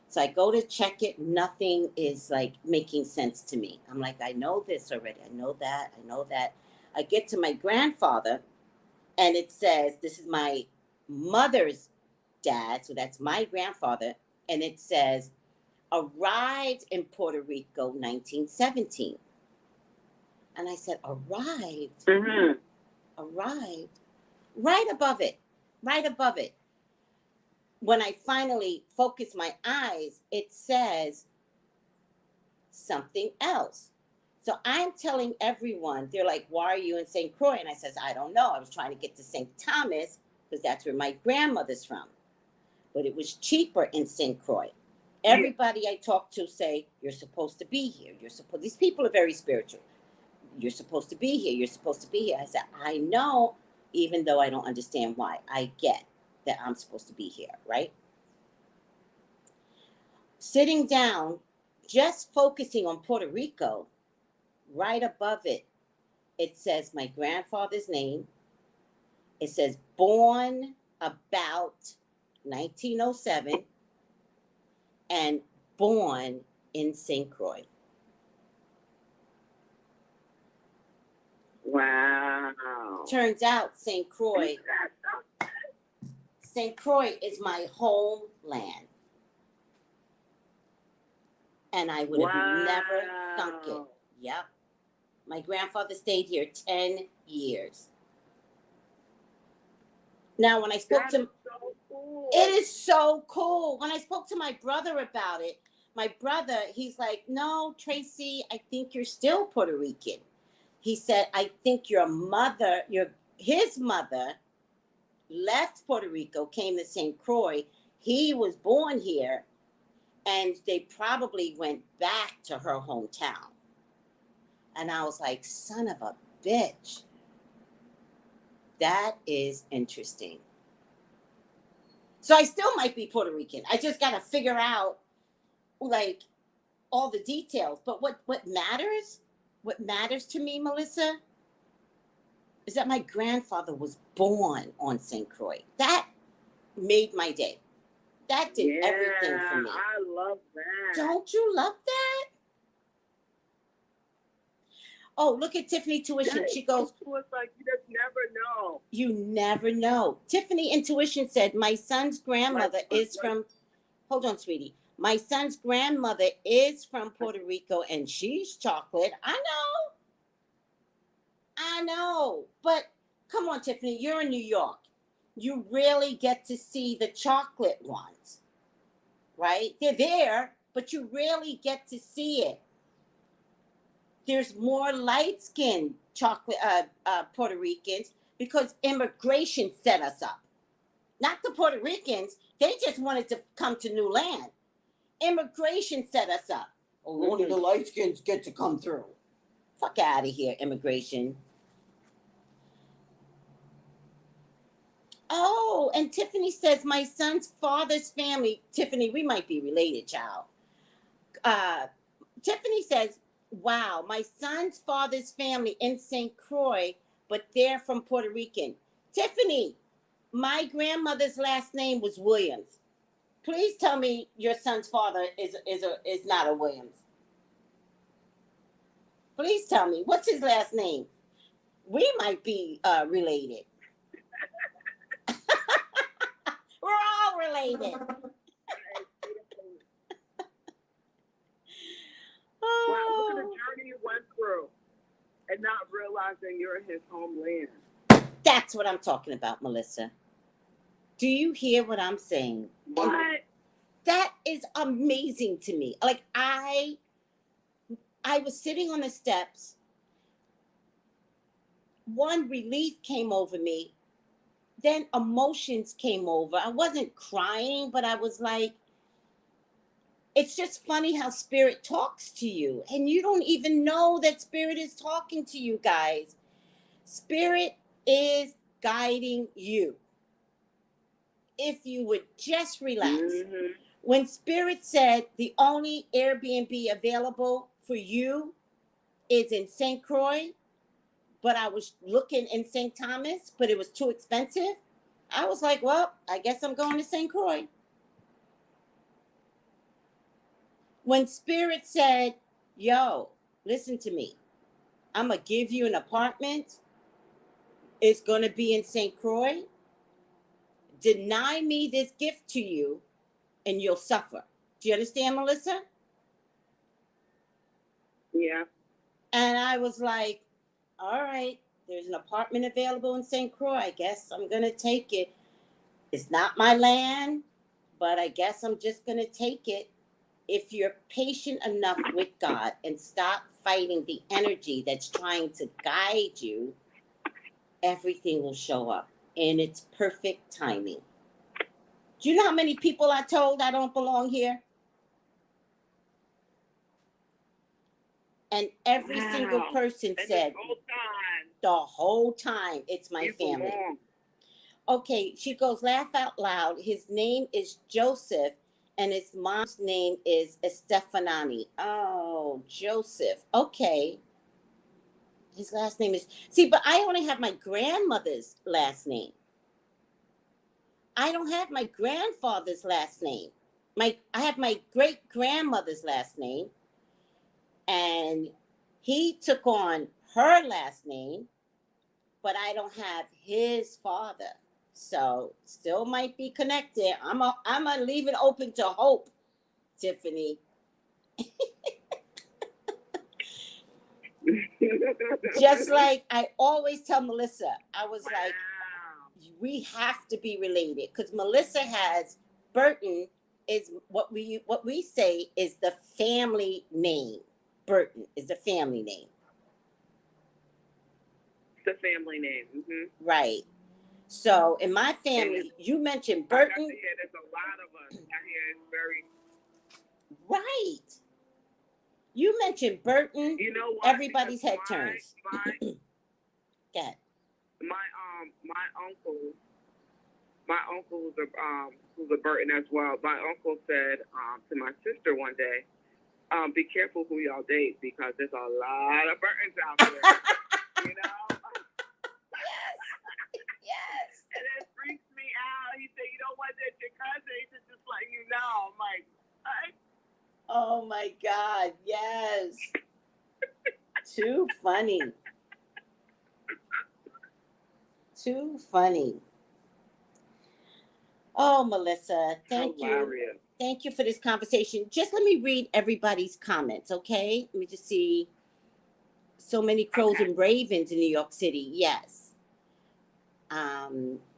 So I go to check it. Nothing is like making sense to me. I'm like, I know this already. I know that. I know that. I get to my grandfather and it says, this is my mother's dad. So that's my grandfather. And it says, arrived in Puerto Rico, 1917. And I said, arrived? Mm-hmm. Arrived? Right above it. Right above it. When I finally focus my eyes, it says something else. So I'm telling everyone, they're like, why are you in St. Croix? And I says, I don't know. I was trying to get to St. Thomas because that's where my grandmother's from. But it was cheaper in St. Croix. Everybody I talk to say, you're supposed to be here. These people are very spiritual. You're supposed to be here. You're supposed to be here. I said, I know, even though I don't understand why. I get that I'm supposed to be here, right? Sitting down, just focusing on Puerto Rico, right above it, it says my grandfather's name. It says born about 1907 and born in St. Croix. Wow. Turns out St. Croix is my homeland. And I would have never thunk it. Yep. My grandfather stayed here 10 years. Now, when I spoke to... So cool. It is so cool. When I spoke to my brother about it, my brother, he's like, no, Tracy, I think you're still Puerto Rican. He said, I think his mother left Puerto Rico, came to St. Croix. He was born here, and they probably went back to her hometown. And I was like, son of a bitch. That is interesting. So I still might be Puerto Rican. I just got to figure out, like, all the details. But what matters to me, Melissa, is that my grandfather was born on St. Croix. That made my day. That did everything for me. I love that. Don't you love that? Oh, look at Tiffany Tuition. She goes, it's like you just never know. You never know. Tiffany Intuition said, my son's grandmother is from, hold on, sweetie. My son's grandmother is from Puerto Rico and she's chocolate. I know. But come on, Tiffany, you're in New York. You rarely get to see the chocolate ones, right? They're there, but you rarely get to see it. There's more light-skinned chocolate Puerto Ricans because immigration set us up. Not the Puerto Ricans. They just wanted to come to new land. Immigration set us up. Oh, only the light-skins get to come through. Fuck out of here, immigration. Oh, and Tiffany says, my son's father's family. Tiffany, we might be related, child. Tiffany says, wow, my son's father's family in St. Croix, but they're from Puerto Rican. Tiffany, my grandmother's last name was Williams. Please tell me your son's father is not a Williams. Please tell me. What's his last name? We might be related. We're all related. Wow, look at the journey you went through and not realizing you're in his homeland. That's what I'm talking about, Melissa. Do you hear what I'm saying? What? And that is amazing to me. Like I was sitting on the steps. One relief came over me. Then emotions came over. I wasn't crying, but I was like, it's just funny how spirit talks to you. And you don't even know that spirit is talking to you, guys. Spirit is guiding you. If you would just relax. Mm-hmm. When spirit said the only Airbnb available for you is in St. Croix, but I was looking in St. Thomas, but it was too expensive, I was like, well, I guess I'm going to St. Croix. When spirit said, yo, listen to me, I'm going to give you an apartment. It's going to be in St. Croix. Deny me this gift to you and you'll suffer. Do you understand, Melissa? Yeah. And I was like, all right, there's an apartment available in St. Croix. I guess I'm going to take it. It's not my land, but I guess I'm just going to take it. If you're patient enough with God and stop fighting the energy that's trying to guide you, everything will show up in its perfect timing. Do you know how many people I told I don't belong here? And every single person said, the whole time, it's my family. Okay, she goes, laugh out loud. His name is Joseph, and his mom's name is Estefanani. Oh, Joseph. Okay. His last name is... See, but I only have my grandmother's last name. I don't have my grandfather's last name. I have my great-grandmother's last name, and he took on her last name, but I don't have his father. So still might be connected. I'm a leave it open to hope, Tiffany. Just like I always tell Melissa, I was like, we have to be related because Melissa has Burton is what we say is the family name. Burton is the family name. The family name. Mm-hmm. Right. So in my family, you mentioned Burton. There's a lot of us out here. It's very right. You mentioned Burton. You know what? Everybody's head turns. Go ahead. My uncle who's a Burton as well. My uncle said to my sister one day, "Be careful who y'all date because there's a lot of Burtons out there." You know. Yes. And it freaks me out. He said, "You know what? That's your cousin." He said, "Just letting you know." I'm like, what? Oh my God! Yes. Too funny. Too funny. Oh, Melissa, thank you. Thank you for this conversation. Just let me read everybody's comments, okay? Let me just see. So many crows and ravens in New York City. Yes.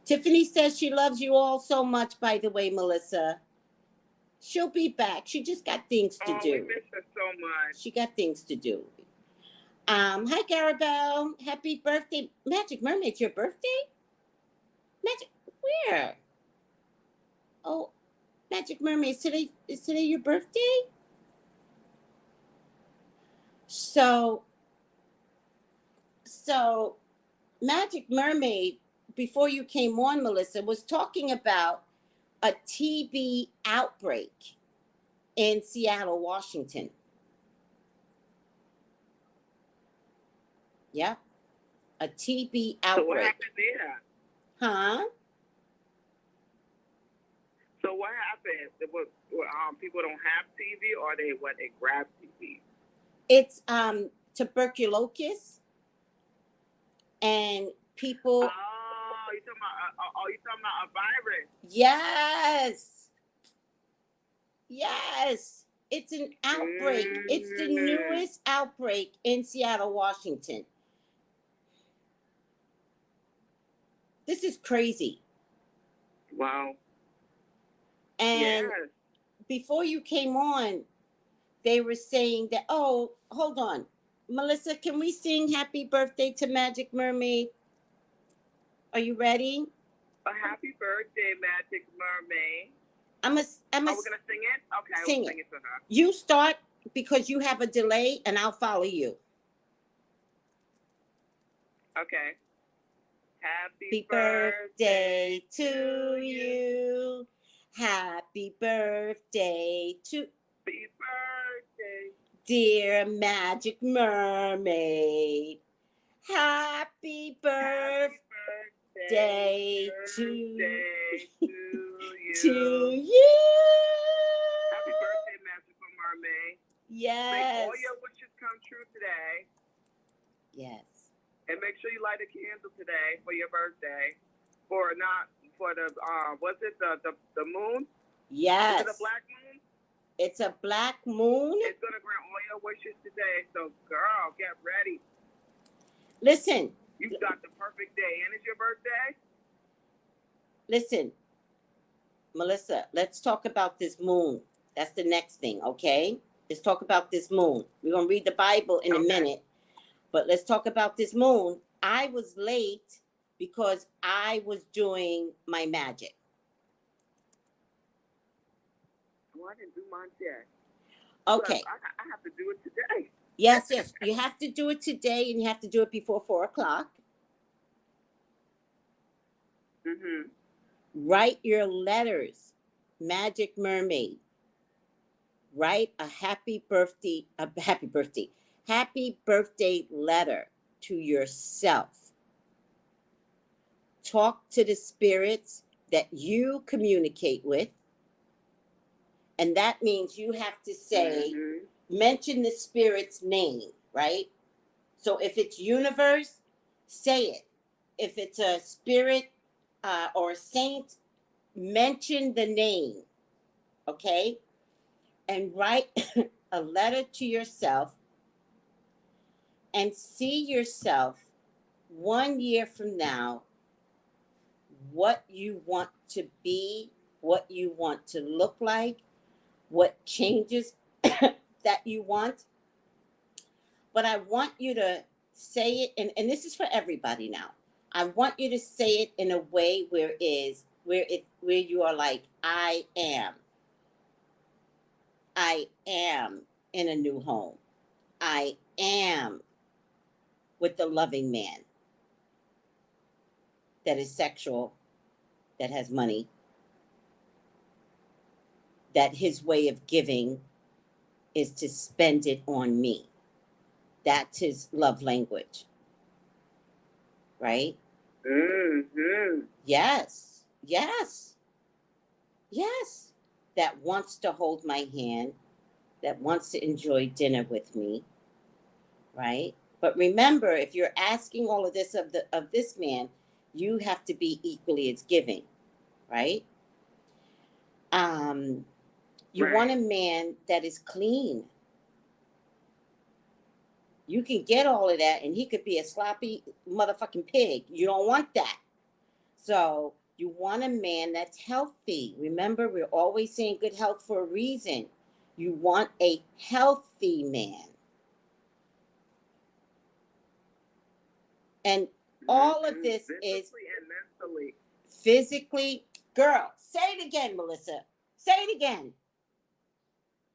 Tiffany says she loves you all so much, by the way, Melissa. She'll be back. She just got things to do. We miss her so much. She got things to do. Hi, Garabelle. Happy birthday. Magic Mermaid, your birthday? Magic, where? Oh, Magic Mermaid, is today your birthday? So Magic Mermaid, before you came on, Melissa, was talking about a TB outbreak in Seattle, Washington. Yeah. A TB outbreak. So what happened there? Huh? So what happened? People don't have TB, or they grab TB? It's tuberculosis, and people. Oh, you're talking about a virus? Yes. Yes. It's an outbreak. It's the newest outbreak in Seattle, Washington. This is crazy. Wow. And Yes. before you came on, they were saying that, oh, hold on. Melissa, can we sing Happy Birthday to Magic Mermaid? Are you ready? A happy birthday, Magic Mermaid. We're gonna sing it? Okay, sing we'll sing it to her. You start because you have a delay, and I'll follow you. Okay. Happy birthday to you. Happy birthday to Happy birthday, dear Magic Mermaid. Happy birthday to you. Happy birthday, Magical Mermaid. Yes. Make all your wishes come true today. Yes. And make sure you light a candle today for your birthday. For the was it the moon? Yes. Is it a black moon? It's a black moon. It's gonna grant all your wishes today. So girl, get ready. Listen. You've got the perfect day. And it's your birthday? Listen, Melissa, let's talk about this moon. That's the next thing, okay? Let's talk about this moon. We're going to read the Bible in a minute, but let's talk about this moon. I was late because I was doing my magic. Well, I didn't do mine yet. Okay. I have to do it today. Yes. You have to do it today, and you have to do it before 4 o'clock. Mm-hmm. Write your letters, Magic Mermaid. Write a happy birthday letter to yourself. Talk to the spirits that you communicate with. And that means you have to say, mention the spirit's name, right? So if it's universe, say it. If it's a spirit or a saint, mention the name, okay? And write a letter to yourself and see yourself 1 year from now, what you want to be, what you want to look like, what changes that you want. But I want you to say it, and this is for everybody now. I want you to say it in a way where you are like, I am in a new home. I am with the loving man that is sexual, that has money, that his way of giving is to spend it on me. That's his love language. Right? Mm-hmm. Yes. That wants to hold my hand, that wants to enjoy dinner with me. Right? But remember, if you're asking all of this of this man, you have to be equally as giving. Right? You want a man that is clean. You can get all of that, and he could be a sloppy motherfucking pig. You don't want that. So you want a man that's healthy. Remember, we're always saying good health for a reason. You want a healthy man. And all of this is and mentally. Physically. Girl, say it again, Melissa. Say it again.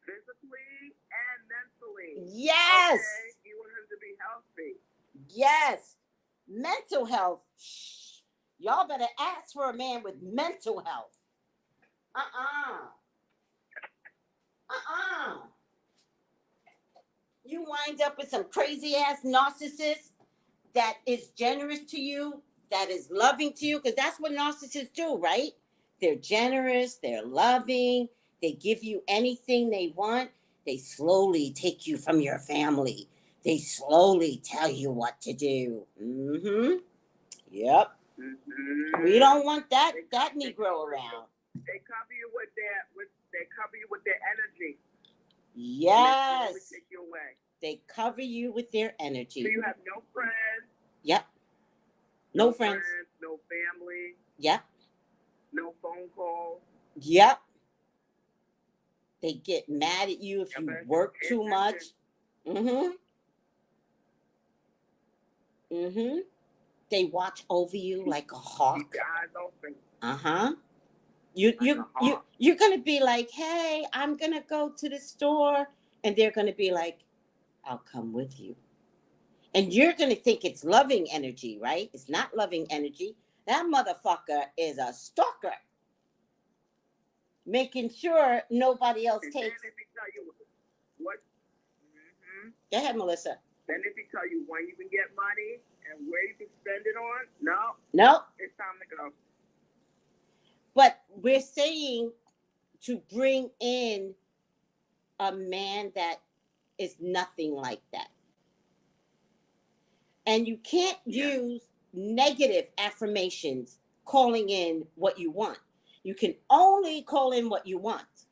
Physically and mentally. Yes. Okay? You want him to be healthy. Yes. Mental health. Shh. Y'all better ask for a man with mental health. You wind up with some crazy ass narcissist that is generous to you, that is loving to you, because that's what narcissists do, right? They're generous, they're loving, they give you anything they want. They slowly take you from your family. They slowly tell you what to do. Mm-hmm. Yep. Mm-hmm. We don't want that Negro around. They cover you with their energy. Yes. They take you away. They cover you with their energy. So you have no friends. Yep. No friends. No family. Yep. No phone calls. Yep. They get mad at you if you work too much. Mm-hmm. Mm-hmm. They watch over you like a hawk. Keep your eyes open. Uh-huh. You're gonna be like, hey, I'm gonna go to the store, and they're gonna be like, I'll come with you. And you're gonna think it's loving energy, right? It's not loving energy. That motherfucker is a stalker. Making sure nobody else And takes. then if he tell you what, Go ahead, Melissa. Then if he tell you when you can get money and where you can spend it on, no, it's time to go. But we're saying to bring in a man that is nothing like that. And you can't use negative affirmations calling in what you want. You can only call in what you want.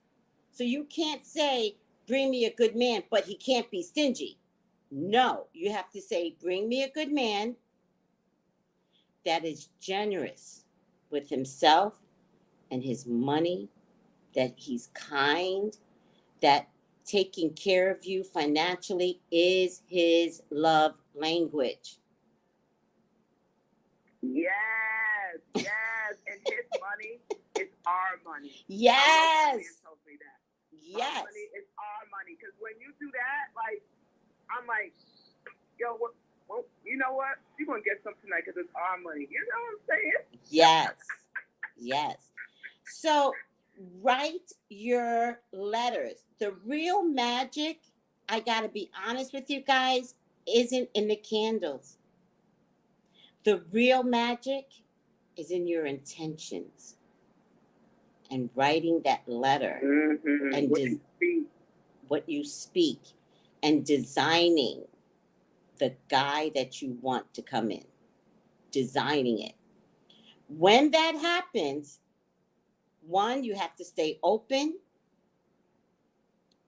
So you can't say, bring me a good man, but he can't be stingy. No, you have to say, bring me a good man that is generous with himself and his money, that he's kind, that taking care of you financially is his love language. Yes. And his money is our money. Yes. Tells me that. Yes. Our money is our money. Because when you do that, like, I'm like, yo, well, you know what? You're going to get some tonight because it's our money. You know what I'm saying? Yes. Yes. So write your letters. The real magic, I got to be honest with you guys, isn't in the candles. The real magic is in your intentions and writing that letter and what you speak and designing the guy that you want to come in, designing it. When that happens, one, you have to stay open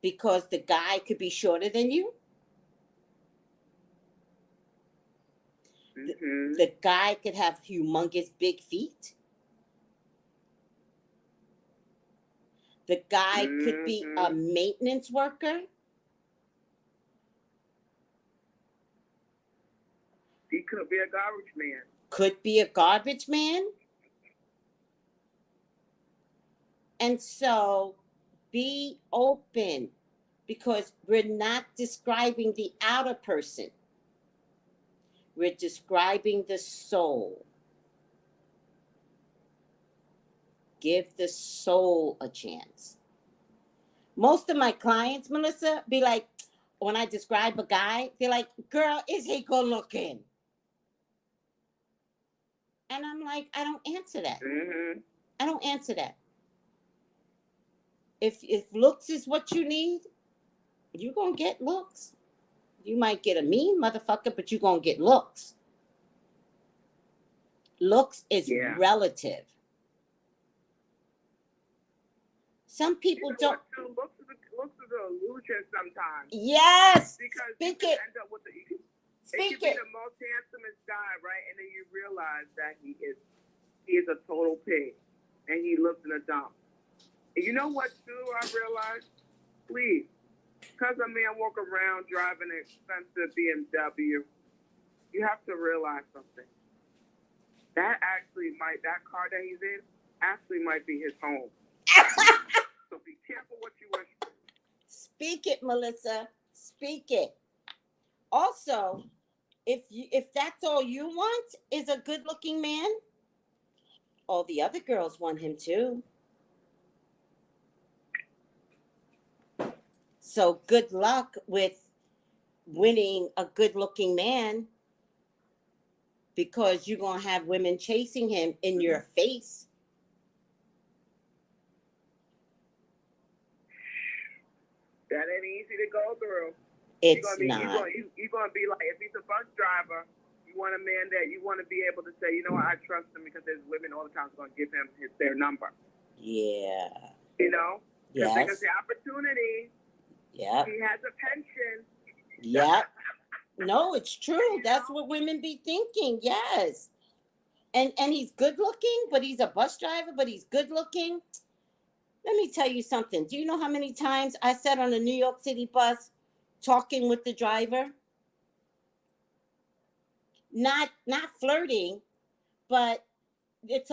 because the guy could be shorter than you. The guy could have humongous big feet. The guy could be a maintenance worker. He could be a garbage man. Could be a garbage man. And so be open because we're not describing the outer person. We're describing the soul. Give the soul a chance. Most of my clients, Melissa, be like, when I describe a guy, they're like, girl, is he good looking? And I'm like, I don't answer that. I don't answer that. If looks is what you need, you're going to get looks. You might get a mean motherfucker, but you're going to get looks. Looks is relative. Some people don't. Looks is an illusion sometimes. Yes. Because Speak you it. end up with it could Speak be the most handsomest guy, right? And then you realize that he is a total pig, and he lives in a dump. And you know what, too? I realized, please, because a man walk around driving an expensive BMW, you have to realize something. That car that he's in actually might be his home. So be careful what you wish for. Speak it, Melissa. Speak it. Also, if that's all you want is a good-looking man, all the other girls want him too. So good luck with winning a good-looking man because you're going to have women chasing him in your face. That ain't easy to go through. It's you're not. You're going to be like, if he's a bus driver, you want a man that you want to be able to say, you know what, I trust him because there's women all the time going to give him their number. Yeah. You know? Yes. Because the opportunity. Yeah. He has a pension. Yeah. No, it's true. That's what women be thinking. Yes. And he's good looking, but he's a bus driver, but he's good looking. Let me tell you something. Do you know how many times I sat on a New York City bus talking with the driver? Not flirting, but it's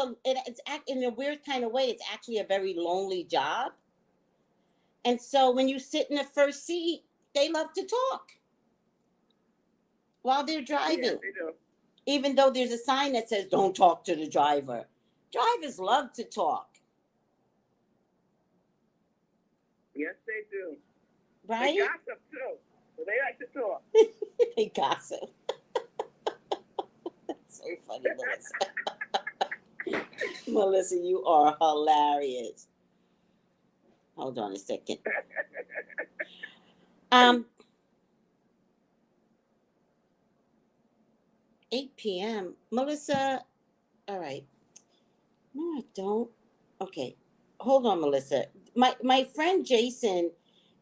in a weird kind of way. It's actually a very lonely job. And so when you sit in the first seat, they love to talk while they're driving. Yeah, they do. Even though there's a sign that says don't talk to the driver. Drivers love to talk. Yes, they do. Right? They gossip too. So they like to talk. They gossip. That's so funny, Melissa. Melissa, you are hilarious. Hold on a second. 8 p.m. Melissa, all right. No, I don't. Okay. Hold on, Melissa. My friend Jason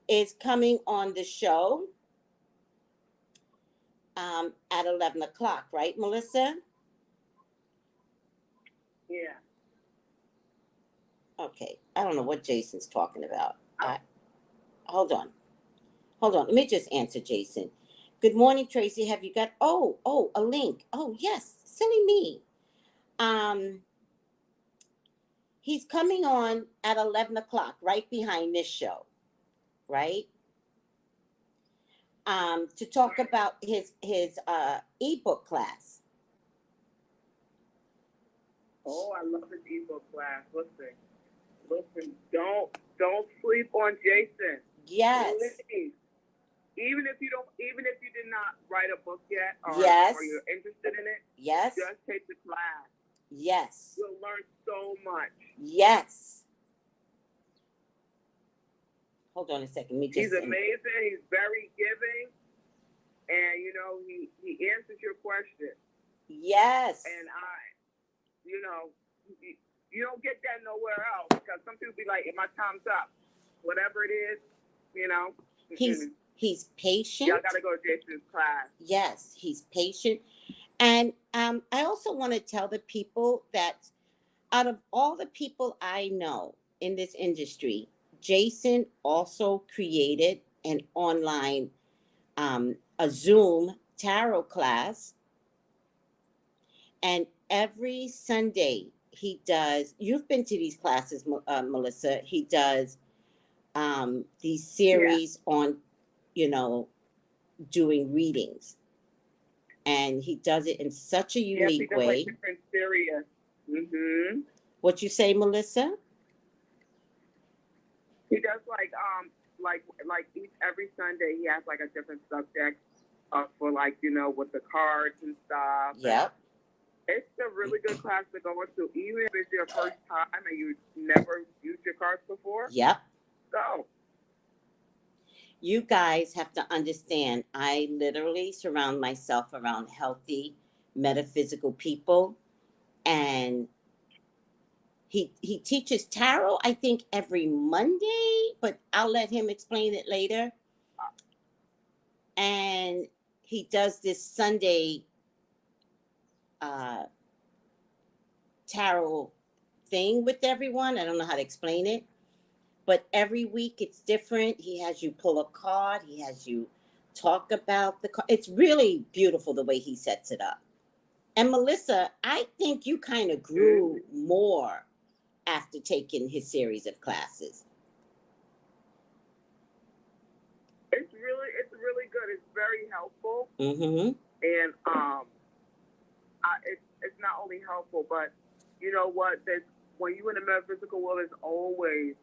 is coming on the show at 11 o'clock, right, Melissa? Yeah. Okay. I don't know what Jason's talking about. Hold on. Let me just answer Jason. Good morning, Tracy. Have you got a link? Oh, yes. Silly me. He's coming on at 11 o'clock, right behind this show, right? To talk about his ebook class. Oh, I love his ebook class. Listen, don't sleep on Jason. Yes. Please. Even if you did not write a book yet, or you're interested in it, yes, just take the class. Yes. You'll learn so much. Yes. Hold on a second. He's amazing. He's very giving, and he answers your question. Yes. And you don't get that nowhere else, because some people be like, "My time's up." Whatever it is, He's patient. Y'all gotta go to Jason's class. Yes, he's patient. And I also want to tell the people that out of all the people I know in this industry, Jason also created an online, a Zoom tarot class. And every Sunday he does, you've been to these classes, Melissa, he does these series on, doing readings. And he does it in such a unique way. Like different series. Mm-hmm. What you say, Melissa? He does every Sunday he has like a different subject for with the cards and stuff. Yep. It's a really good class to go into, even if it's your first time and you never used your cards before. Yep. Go. You guys have to understand, I literally surround myself around healthy, metaphysical people. And he teaches tarot, I think, every Monday, but I'll let him explain it later. And he does this Sunday tarot thing with everyone. I don't know how to explain it. But every week it's different. He has you pull a card. He has you talk about the card. It's really beautiful the way he sets it up. And Melissa, I think you kind of grew more after taking his series of classes. It's really good. It's very helpful. Mm-hmm. And it's not only helpful, but you know what? When you're in the metaphysical world, there's always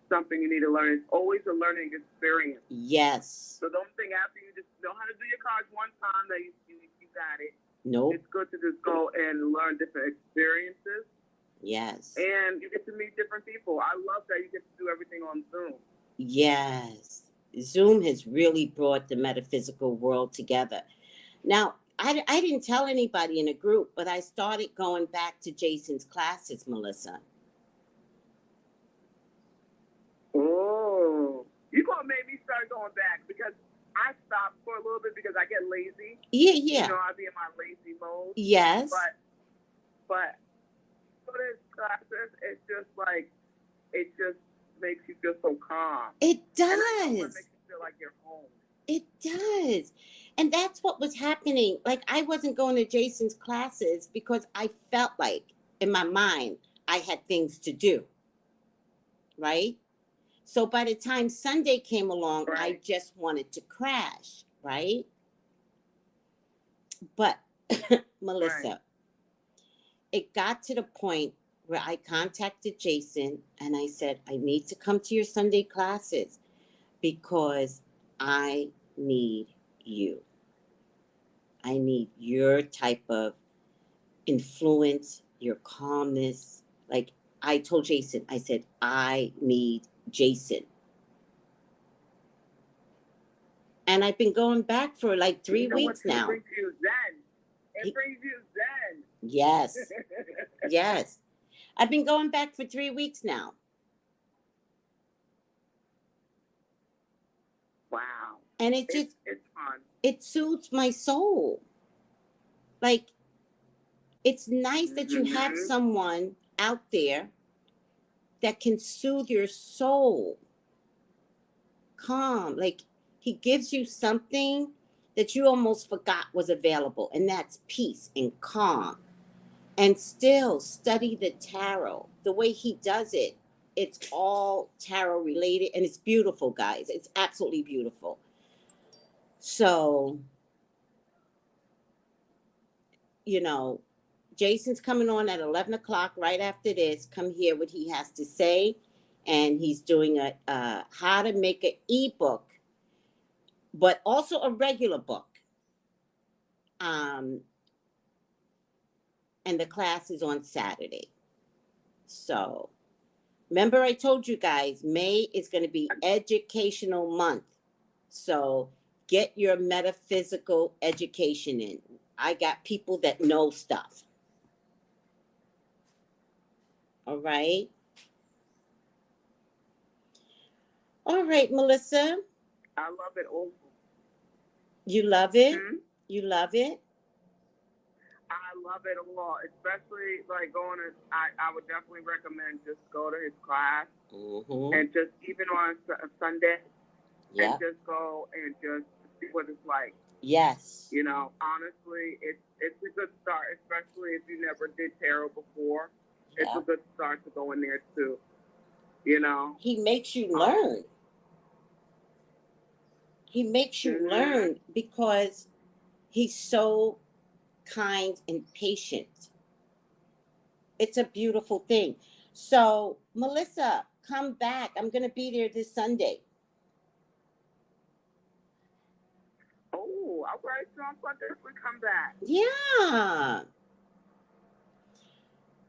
something you need to learn. It's always a learning experience. Yes. So don't think after you just know how to do your cards one time that you got it. Nope. It's good to just go and learn different experiences. Yes. And you get to meet different people. I love that you get to do everything on Zoom. Yes. Zoom has really brought the metaphysical world together. Now, I didn't tell anybody in the group, but I started going back to Jason's classes, Melissa. Oh, you gonna make me start going back, because I stopped for a little bit because I get lazy. Yeah. I be in my lazy mode. Yes. But But for this classes, it's just like, it just makes you feel so calm. It does. And I know it makes you feel like you're home. It does. And that's what was happening. Like, I wasn't going to Jason's classes because I felt like in my mind I had things to do. Right? So by the time Sunday came along, right, I just wanted to crash. Right? But Melissa, right, it got to the point where I contacted Jason and I said, I need to come to your Sunday classes because I need you. I need your type of influence, your calmness. Like I told Jason, I said, I need Jason. And I've been going back for like 3 weeks now. It brings you zen. It brings you zen. Yes. Yes. I've been going back for 3 weeks now. Wow. And it's fun. It soothes my soul. Like, it's nice that you have someone out there that can soothe your soul. Calm. Like, he gives you something that you almost forgot was available, and that's peace and calm. And still study the tarot. The way he does it, it's all tarot related, and it's beautiful, guys. It's absolutely beautiful. So, you know, Jason's coming on at 11 o'clock right after this. Come hear what he has to say. And he's doing a how to make an ebook, but also a regular book. And the class is on Saturday. So, remember I told you guys, May is going to be educational month. So, get your metaphysical education in. I got people that know stuff. All right. All right, Melissa. I love it also. You love it? Mm-hmm. You love it? I love it a lot, especially like going to, I would definitely recommend just go to his class and just even on a Sunday and just go and just see what it's like. Yes. You know, honestly, it's a good start, especially if you never did tarot before. Yeah. It's a good start to go in there too. You know? He makes you learn. He makes you learn because he's so kind and patient. It's a beautiful thing. So, Melissa, come back. I'm going to be there this Sunday. Oh, all right. So I'm going to definitely come back. Yeah.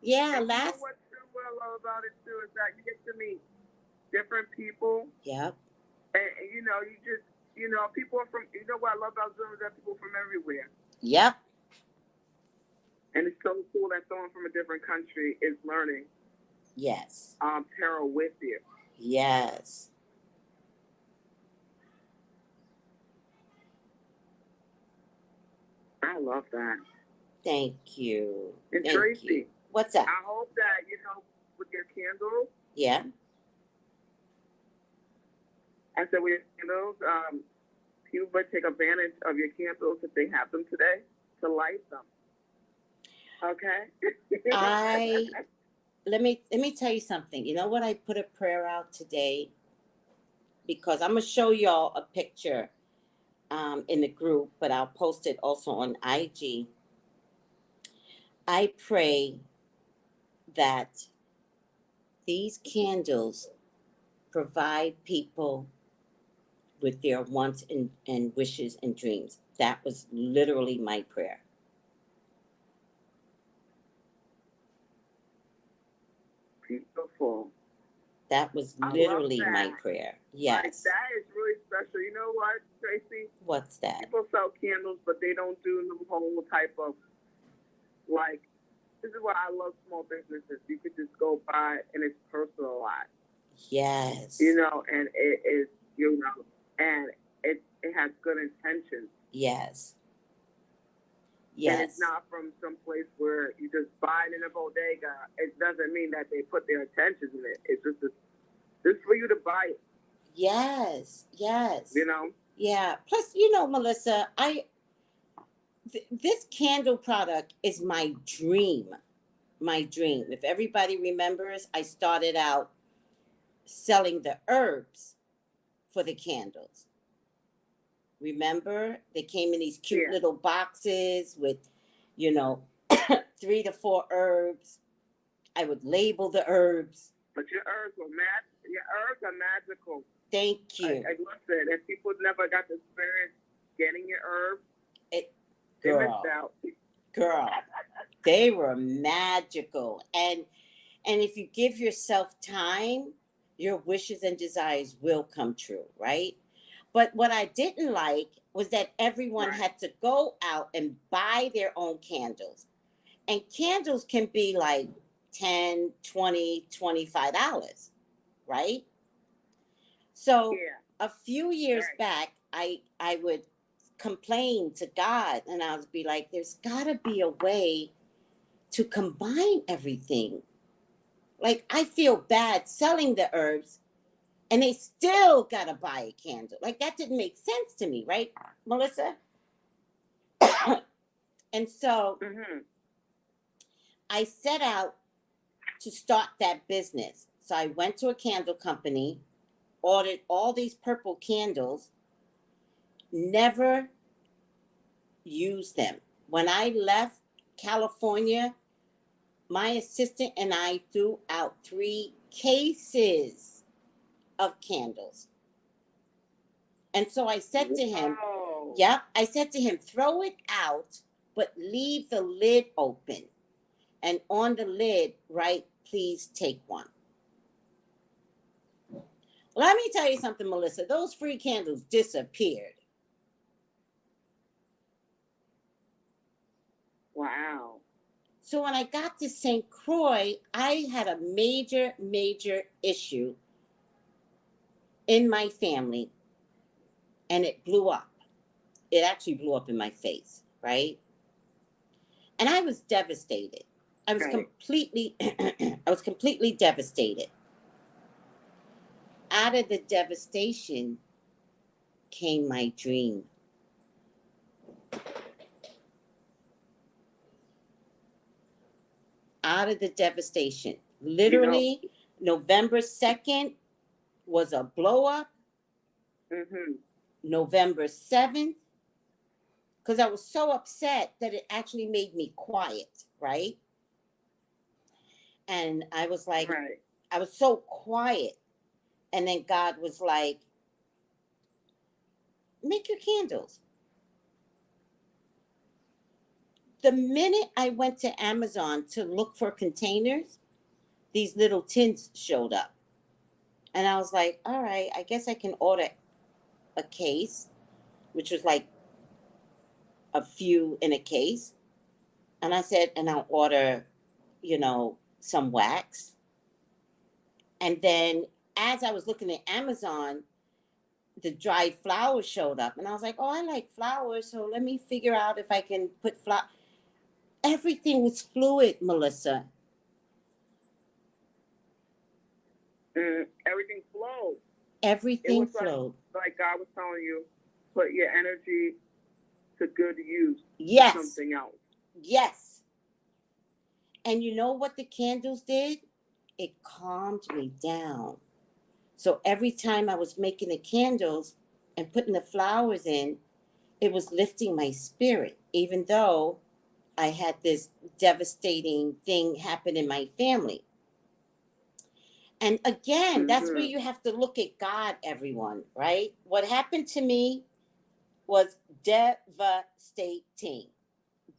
Yeah, and last. You know what I love about it too is that you get to meet different people. Yep. And you know, people are from, you know what I love about Zoom is that people from everywhere. Yep. And it's so cool that someone from a different country is learning. Yes. Tarot with you. Yes. I love that. Thank you. And Thank Tracey, you. What's that? I hope that, with your candles. Yeah. I said with your candles, people would take advantage of your candles if they have them today to light them. Okay. Let me tell you something. You know what? I put a prayer out today because I'm gonna show y'all a picture in the group, but I'll post it also on IG. I pray that these candles provide people with their wants and wishes and dreams. That was literally my prayer. Beautiful. That was literally my prayer. Yes. Like, that is really special. You know what, Tracey? What's that? People sell candles, but they don't do the whole type of, like, this is why I love small businesses. You could just go by and it's personalized. Yes. You know, and it is, and it has good intentions. Yes. Yes. And it's not from some place where you just buy it in a bodega. It doesn't mean that they put their intentions in it. It's just for you to buy it. Yes. Yes. You know? Yeah. Plus, Melissa, this candle product is my dream. My dream. If everybody remembers, I started out selling the herbs for the candles. Remember? They came in these cute little boxes with, 3 to 4 herbs. I would label the herbs. But your herbs are magical. Thank you. I listen, if people never got the experience getting your herbs, girl, they missed out. Girl, they were magical. And if you give yourself time, your wishes and desires will come true, right? But what I didn't like was that everyone had to go out and buy their own candles. And candles can be like $10, $20, $25, right? So a few years back, I would complain to God, and I would be like, there's got to be a way to combine everything. Like, I feel bad selling the herbs, and they still got to buy a candle. Like, that didn't make sense to me, right, Melissa? And so I set out to start that business. So I went to a candle company, ordered all these purple candles, never used them. When I left California, my assistant and I threw out 3 cases of candles. And so I said to him, I said to him, throw it out, but leave the lid open. And on the lid, write, please take one. Let me tell you something, Melissa. Those free candles disappeared. Wow. So when I got to St. Croix, I had a major, major issue in my family, and it blew up. It actually blew up in my face, right? And I was devastated. I was completely devastated. Out of the devastation came my dream. Out of the devastation. Literally, November 2nd was a blow up. November 7th, because I was so upset that it actually made me quiet, right? And I was like, I was so quiet. And then God was like, make your candles. The minute I went to Amazon to look for containers, these little tins showed up. And I was like, all right, I guess I can order a case, which was like a few in a case. And I said, and I'll order, some wax. And then as I was looking at Amazon, the dried flowers showed up. And I was like, oh, I like flowers. So let me figure out if I can put flower. Everything was fluid, Melissa. Everything flowed. Everything flowed. Like God was telling you, put your energy to good use. Yes. Something else. Yes. And you know what the candles did? It calmed me down. So every time I was making the candles and putting the flowers in, it was lifting my spirit, even though I had this devastating thing happen in my family. And again, that's where you have to look at God, everyone, right? What happened to me was devastating.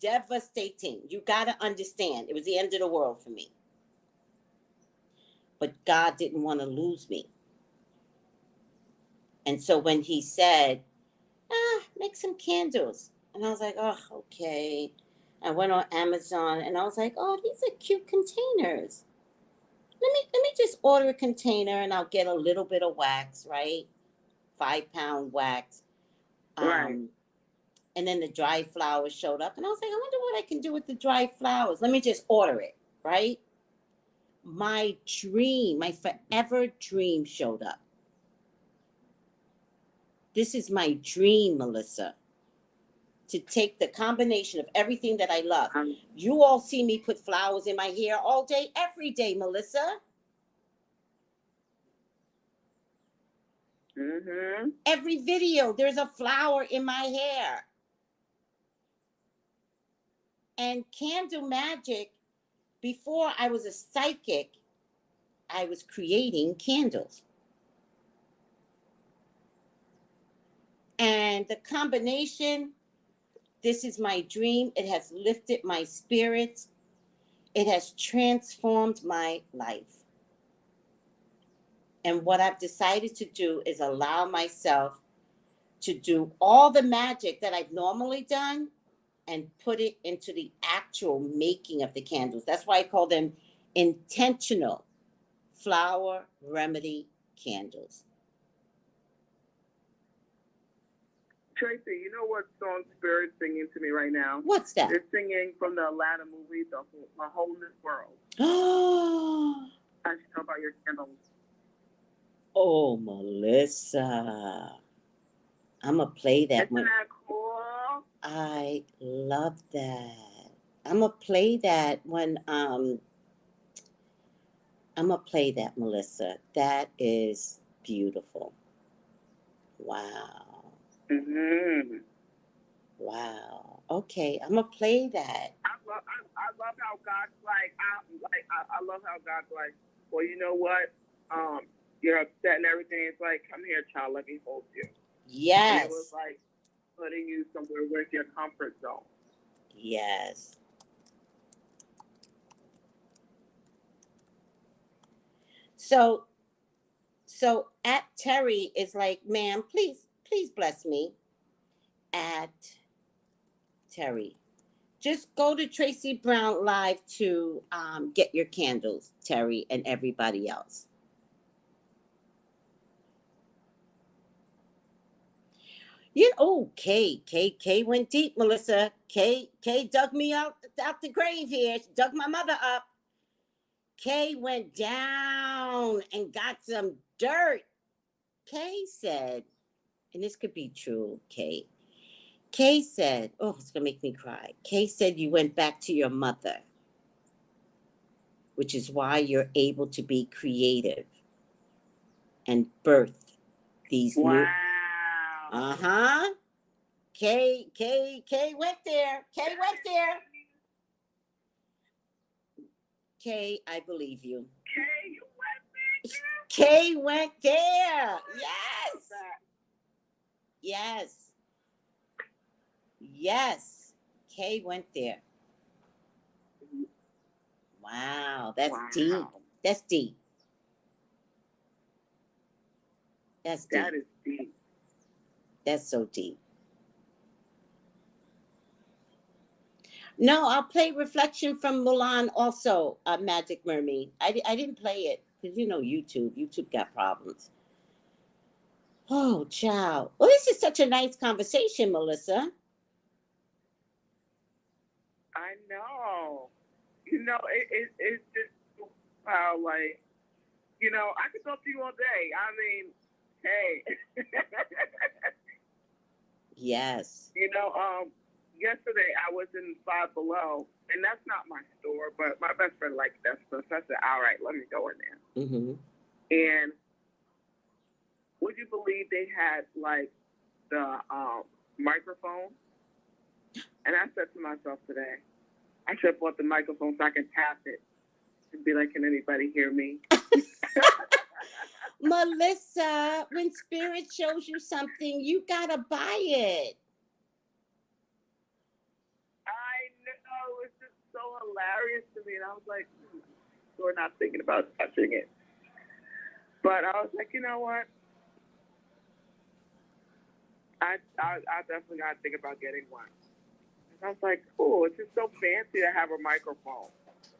Devastating. You got to understand. It was the end of the world for me. But God didn't want to lose me. And so when he said, make some candles. And I was like, oh, okay. I went on Amazon and I was like, oh, these are cute containers. Let me just order a container and I'll get a little bit of wax, right? 5-pound wax. Right. And then the dried flowers showed up. And I was like, I wonder what I can do with the dried flowers. Let me just order it, right? My dream, my forever dream showed up. This is my dream, Melissa. To take the combination of everything that I love. You all see me put flowers in my hair all day, every day, Melissa. Mm-hmm. Every video, there's a flower in my hair. And candle magic, before I was a psychic, I was creating candles. And the combination, this is my dream. It has lifted my spirits. It has transformed my life. And what I've decided to do is allow myself to do all the magic that I've normally done and put it into the actual making of the candles. That's why I call them intentional flower remedy candles. Tracey, you know what song Spirit's singing to me right now? What's that? They're singing from the Atlanta movie, My Whole New World. Oh, I should know about your candles. oh, Melissa. I'm going to play that Isn't one. that cool? I love that. I'm going to play that when, I'm going to play that, Melissa. That is beautiful. Wow. Mm-hmm. Wow. Okay, I'm going to play that. I love how God's like, I love how God's like, well, you know what? You're upset and everything. It's like, come here, child, let me hold you. Yes. And it was like putting you somewhere with your comfort zone. Yes. So at Terry is like, ma'am, please bless me. At Terry. Just go to Tracey Brown Live to get your candles, Terry, and everybody else. Kay went deep, Melissa. Kay dug me out the grave here. She dug my mother up. Kay went down and got some dirt. Kay said, and this could be true, Kay. Kay said, oh, it's going to make me cry. Kay said you went back to your mother, which is why you're able to be creative and birth these new. Uh-huh. Kay went there. Kay went there. Kay, I believe you. Kay, you went there? Kay went there. Yes. Yes. Yes. Kay went there. Wow. That's deep. That's deep. That's deep. That is deep. That's so deep. No, I'll play Reflection from Mulan also, Magic Mermaid. I didn't play it because, YouTube got problems. Oh, child. Well, this is such a nice conversation, Melissa. I know. It's just how, like, I could talk to you all day. I mean, hey. Yes. Yesterday I was in Five Below, and that's not my store, but my best friend liked that store, so I said, all right, let me go in there. Mm-hmm. And would you believe they had, like, the microphone? And I said to myself today, I should have bought the microphone so I can tap it and be like, can anybody hear me? Melissa, when Spirit shows you something, you gotta buy it. I know, it's just so hilarious to me. And I was like, we're not thinking about touching it. But I was like, you know what? I definitely got to think about getting one. And I was like, cool, it's just so fancy to have a microphone.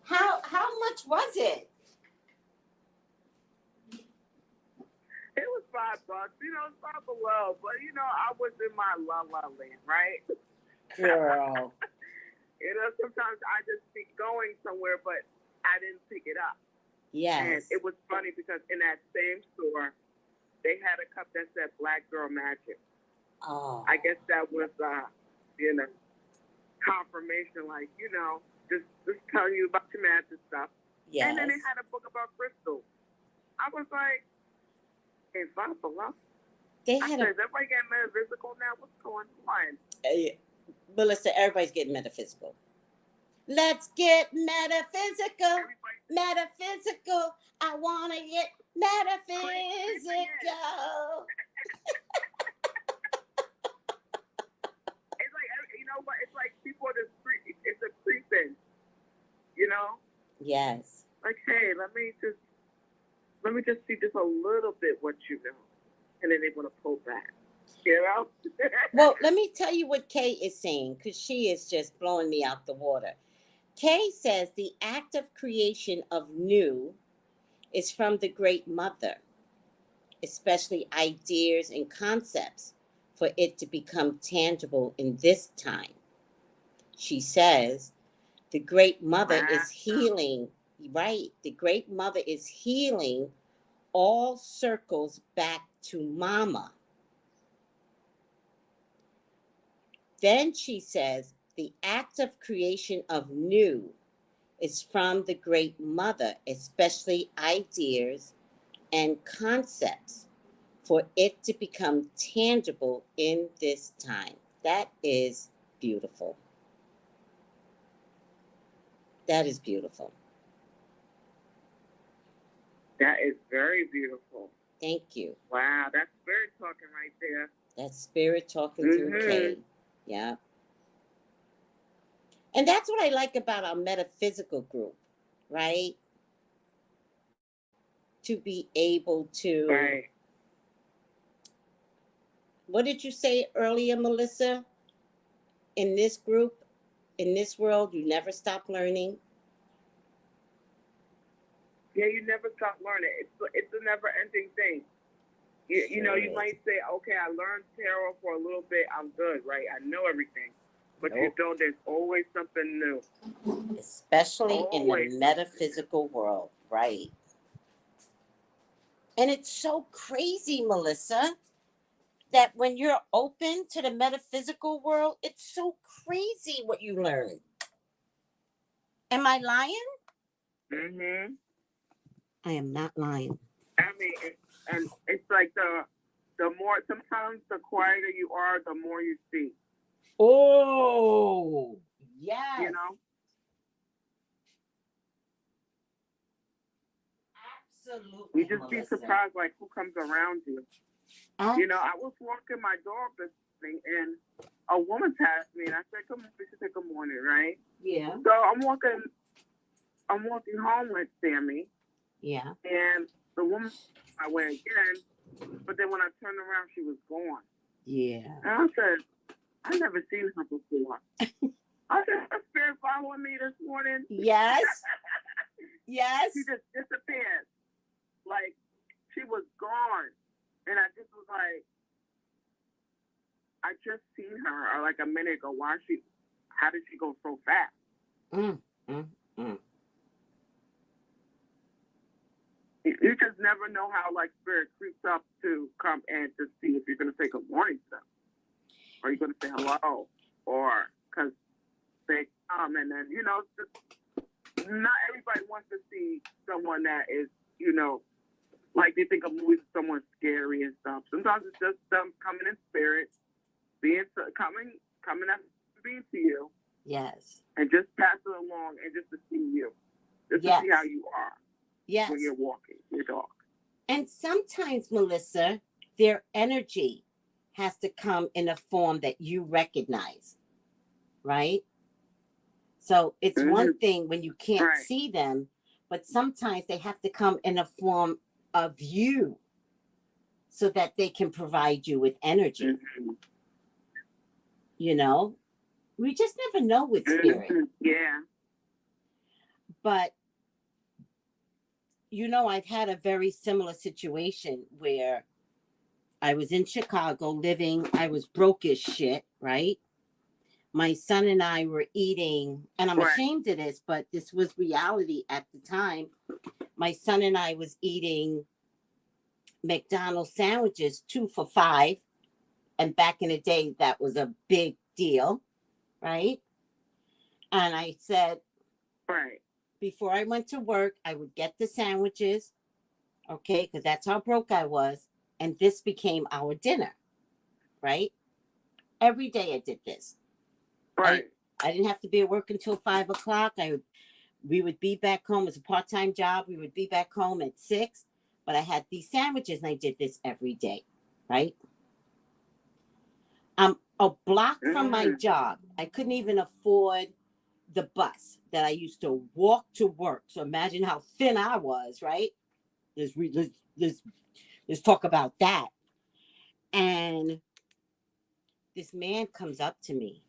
How much was it? It was $5. It's not below, but I was in my la la land, right? Girl. Sometimes I just be going somewhere, but I didn't pick it up. Yes. And it was funny because in that same store, they had a cup that said Black Girl Magic. Oh. I guess that was, confirmation, like, just telling you about your magic stuff. Yes. And then they had a book about crystals. I was like, hey, below. They I had said, is everybody getting metaphysical now? What's going on? Melissa, everybody's getting metaphysical. Let's get metaphysical. Metaphysical. I want to get metaphysical. It's like, what? It's like people are just it's a pretense, Yes. Like, hey, let me just see just a little bit what you know. And then they want to pull back. Well, let me tell you what Kay is saying, because she is just blowing me out the water. Kay says the act of creation of new is from the Great Mother, especially ideas and concepts, for it to become tangible in this time. She says the Great Mother is healing, right? The Great Mother is healing all circles back to Mama. Then she says, the act of creation of new is from the Great Mother, especially ideas and concepts, for it to become tangible in this time. That is beautiful. That is beautiful. That is very beautiful. Thank you. Wow, that's spirit talking right there. That's spirit talking through Kay. Yeah. And that's what I like about our metaphysical group, right? To be able to... Right. What did you say earlier, Melissa? In this group, in this world, you never stop learning. Yeah, you never stop learning. It's a never-ending thing. You might say, okay, I learned tarot for a little bit. I'm good, right? I know everything. But you don't. There's always something new. Especially in the metaphysical world, right? And it's so crazy, Melissa, that when you're open to the metaphysical world, it's so crazy what you learn. Am I lying? Mm-hmm. I am not lying. I mean, it's like the more, sometimes the quieter you are, the more you see. Oh, yes. Absolutely. You just be surprised, like, who comes around you. I was walking my dog this thing, and a woman passed me, and I said, good morning, right? Yeah. So I'm walking home with Sammy. Yeah. And the woman, I went again, but then when I turned around, she was gone. Yeah. And I said, I've never seen her before. I said, her spirit following me this morning. Yes. Yes. She just disappeared. Like, she was gone. And I just was like, I just seen her like a minute ago. How did she go so fast? You just never know how, like, spirit creeps up to come and to see if you're going to say good morning to them. Or you're going to say hello. Or, because they come and then, not everybody wants to see someone that is, like they think of movies of someone scary and stuff. Sometimes it's just them coming in spirit, coming after being to you. Yes. And just pass it along and just to see you. Just to see how you are. Yes. When you're walking your dog. And sometimes, Melissa, their energy has to come in a form that you recognize, right? So it's one thing when you can't see them, but sometimes they have to come in a form of you so that they can provide you with energy. We just never know with spirit. Yeah. But I've had a very similar situation where I was in Chicago living. I was broke as shit, right? My son and I were eating, and I'm ashamed of this, but this was reality at the time. My son and I was eating McDonald's sandwiches, 2 for $5. And back in the day, that was a big deal, right? And I said, before I went to work, I would get the sandwiches, okay, because that's how broke I was. And this became our dinner, right? Every day I did this. I didn't have to be at work until 5 o'clock. We would be back home. It was a part-time job. We would be back home at 6. But I had these sandwiches, and I did this every day, right? I'm a block from my job. I couldn't even afford the bus that I used to walk to work. So imagine how thin I was, right? Let's talk about that. And this man comes up to me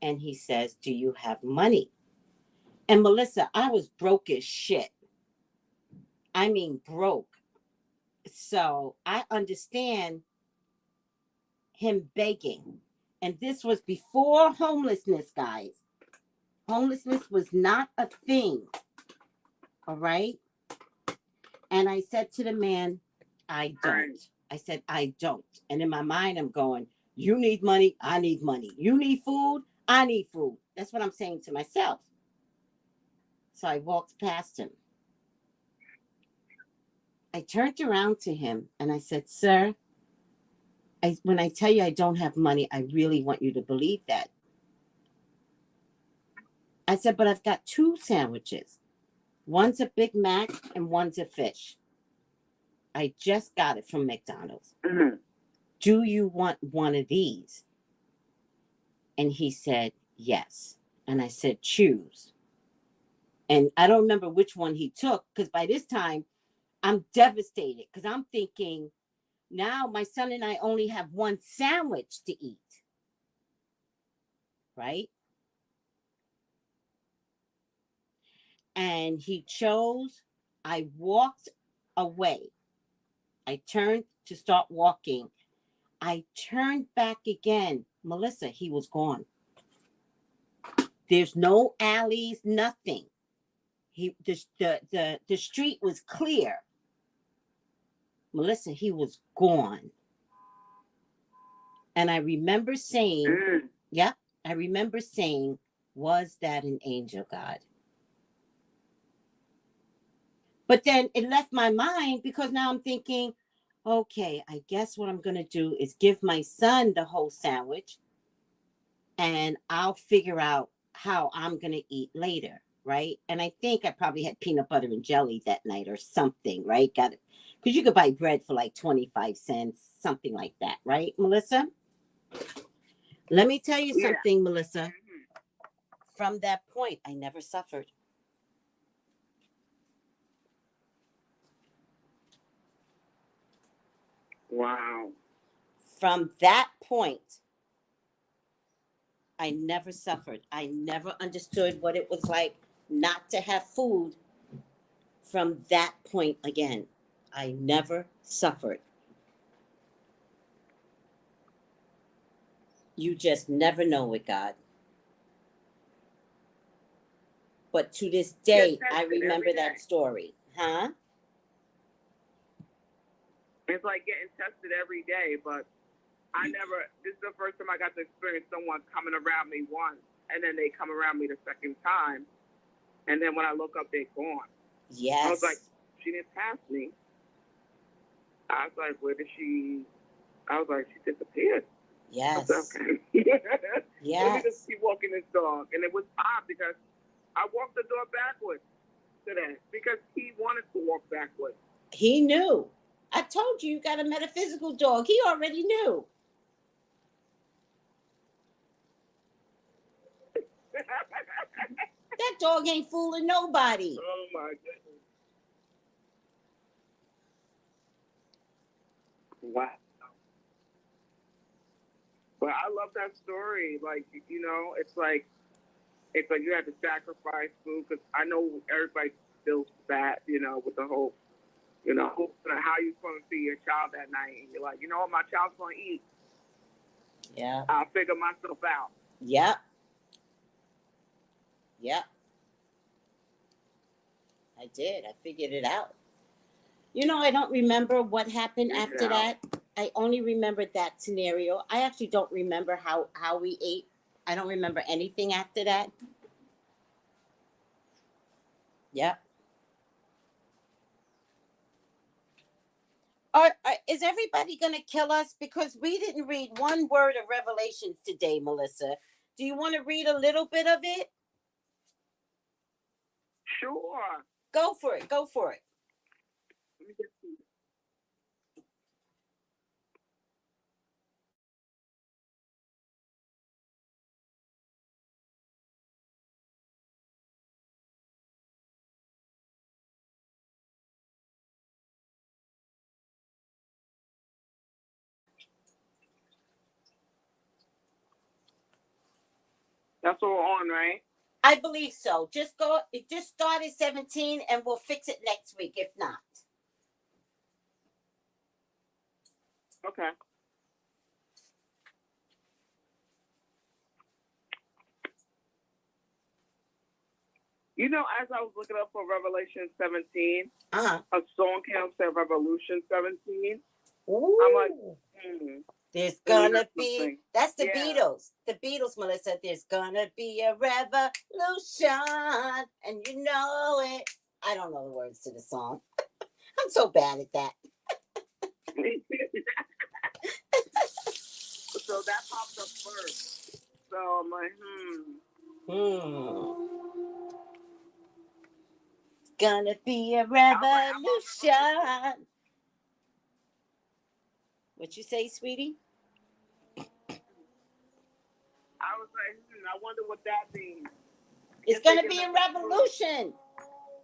and he says, "Do you have money?" And Melissa, I was broke as shit. I mean, broke. So I understand him begging. And this was before homelessness, guys. Homelessness was not a thing. All right. And I said to the man, I don't. I said, I don't. And in my mind, I'm going, you need money. I need money. You need food. I need food. That's what I'm saying to myself. So I walked past him. I turned around to him and I said, sir, when I tell you I don't have money, I really want you to believe that. I said, but I've got 2 sandwiches. One's a Big Mac and one's a fish. I just got it from McDonald's. Mm-hmm. Do you want one of these? And he said, yes. And I said, choose. And I don't remember which one he took, because by this time, I'm devastated, because I'm thinking, now my son and I only have 1 sandwich to eat. Right? And he chose. I walked away. I turned to start walking. I turned back again. Melissa, he was gone. There's no alleys, nothing. The street was clear. Melissa, he was gone. And I remember saying, I remember saying, was that an angel, God? But then it left my mind, because now I'm thinking, okay, I guess what I'm going to do is give my son the whole sandwich, and I'll figure out how I'm going to eat later, right? And I think I probably had peanut butter and jelly that night or something, right? Got it. Because you could buy bread for like 25 cents, something like that, right, Melissa? Let me tell you something, Melissa. From that point, I never suffered. Wow. From that point, I never suffered. I never understood what it was like not to have food. From that point again, I never suffered. You just never know with God. But to this day, I remember that story. Huh? It's like getting tested every day, but this is the first time I got to experience someone coming around me once, and then they come around me the second time, and then when I look up, they're gone. Yes. I was like, she didn't pass me. I was like, where did she? I was like, she disappeared. Yes. I was like, okay. Yes. Let me just keep walking this dog. And it was odd because I walked the dog backwards today because he wanted to walk backwards. He knew. I told you got a metaphysical dog. He already knew. That dog ain't fooling nobody. Oh, my goodness. Wow. But I love that story. Like, you know, it's like you have to sacrifice food, because I know everybody feels bad, you know, with the whole You know, how you supposed to feed your child that night? And you're like, you know what, my child's going to eat. Yeah. I'll figure myself out. Yep. Yep. I did. I figured it out. You know, I don't remember what happened after that. I only remembered that scenario. I actually don't remember how we ate. I don't remember anything after that. Yep. Is everybody going to kill us? Because we didn't read one word of Revelations today, Melissa. Do you want to read a little bit of it? Sure. Go for it. Go for it. Let me just see. That's what we're on, right? I believe so. Just go. It just started 17, and we'll fix it next week if not. Okay. You know, as I was looking up for Revelation 17, a song came up said Revolution 17. Ooh. I'm like, There's gonna be something. That's the Beatles. The Beatles, Melissa. There's gonna be a revolution, and you know it. I don't know the words to the song. I'm so bad at that. So that popped up first. So I'm like, It's gonna be a revolution. What you say, sweetie? I was like, I wonder what that means. It's gonna be a revolution.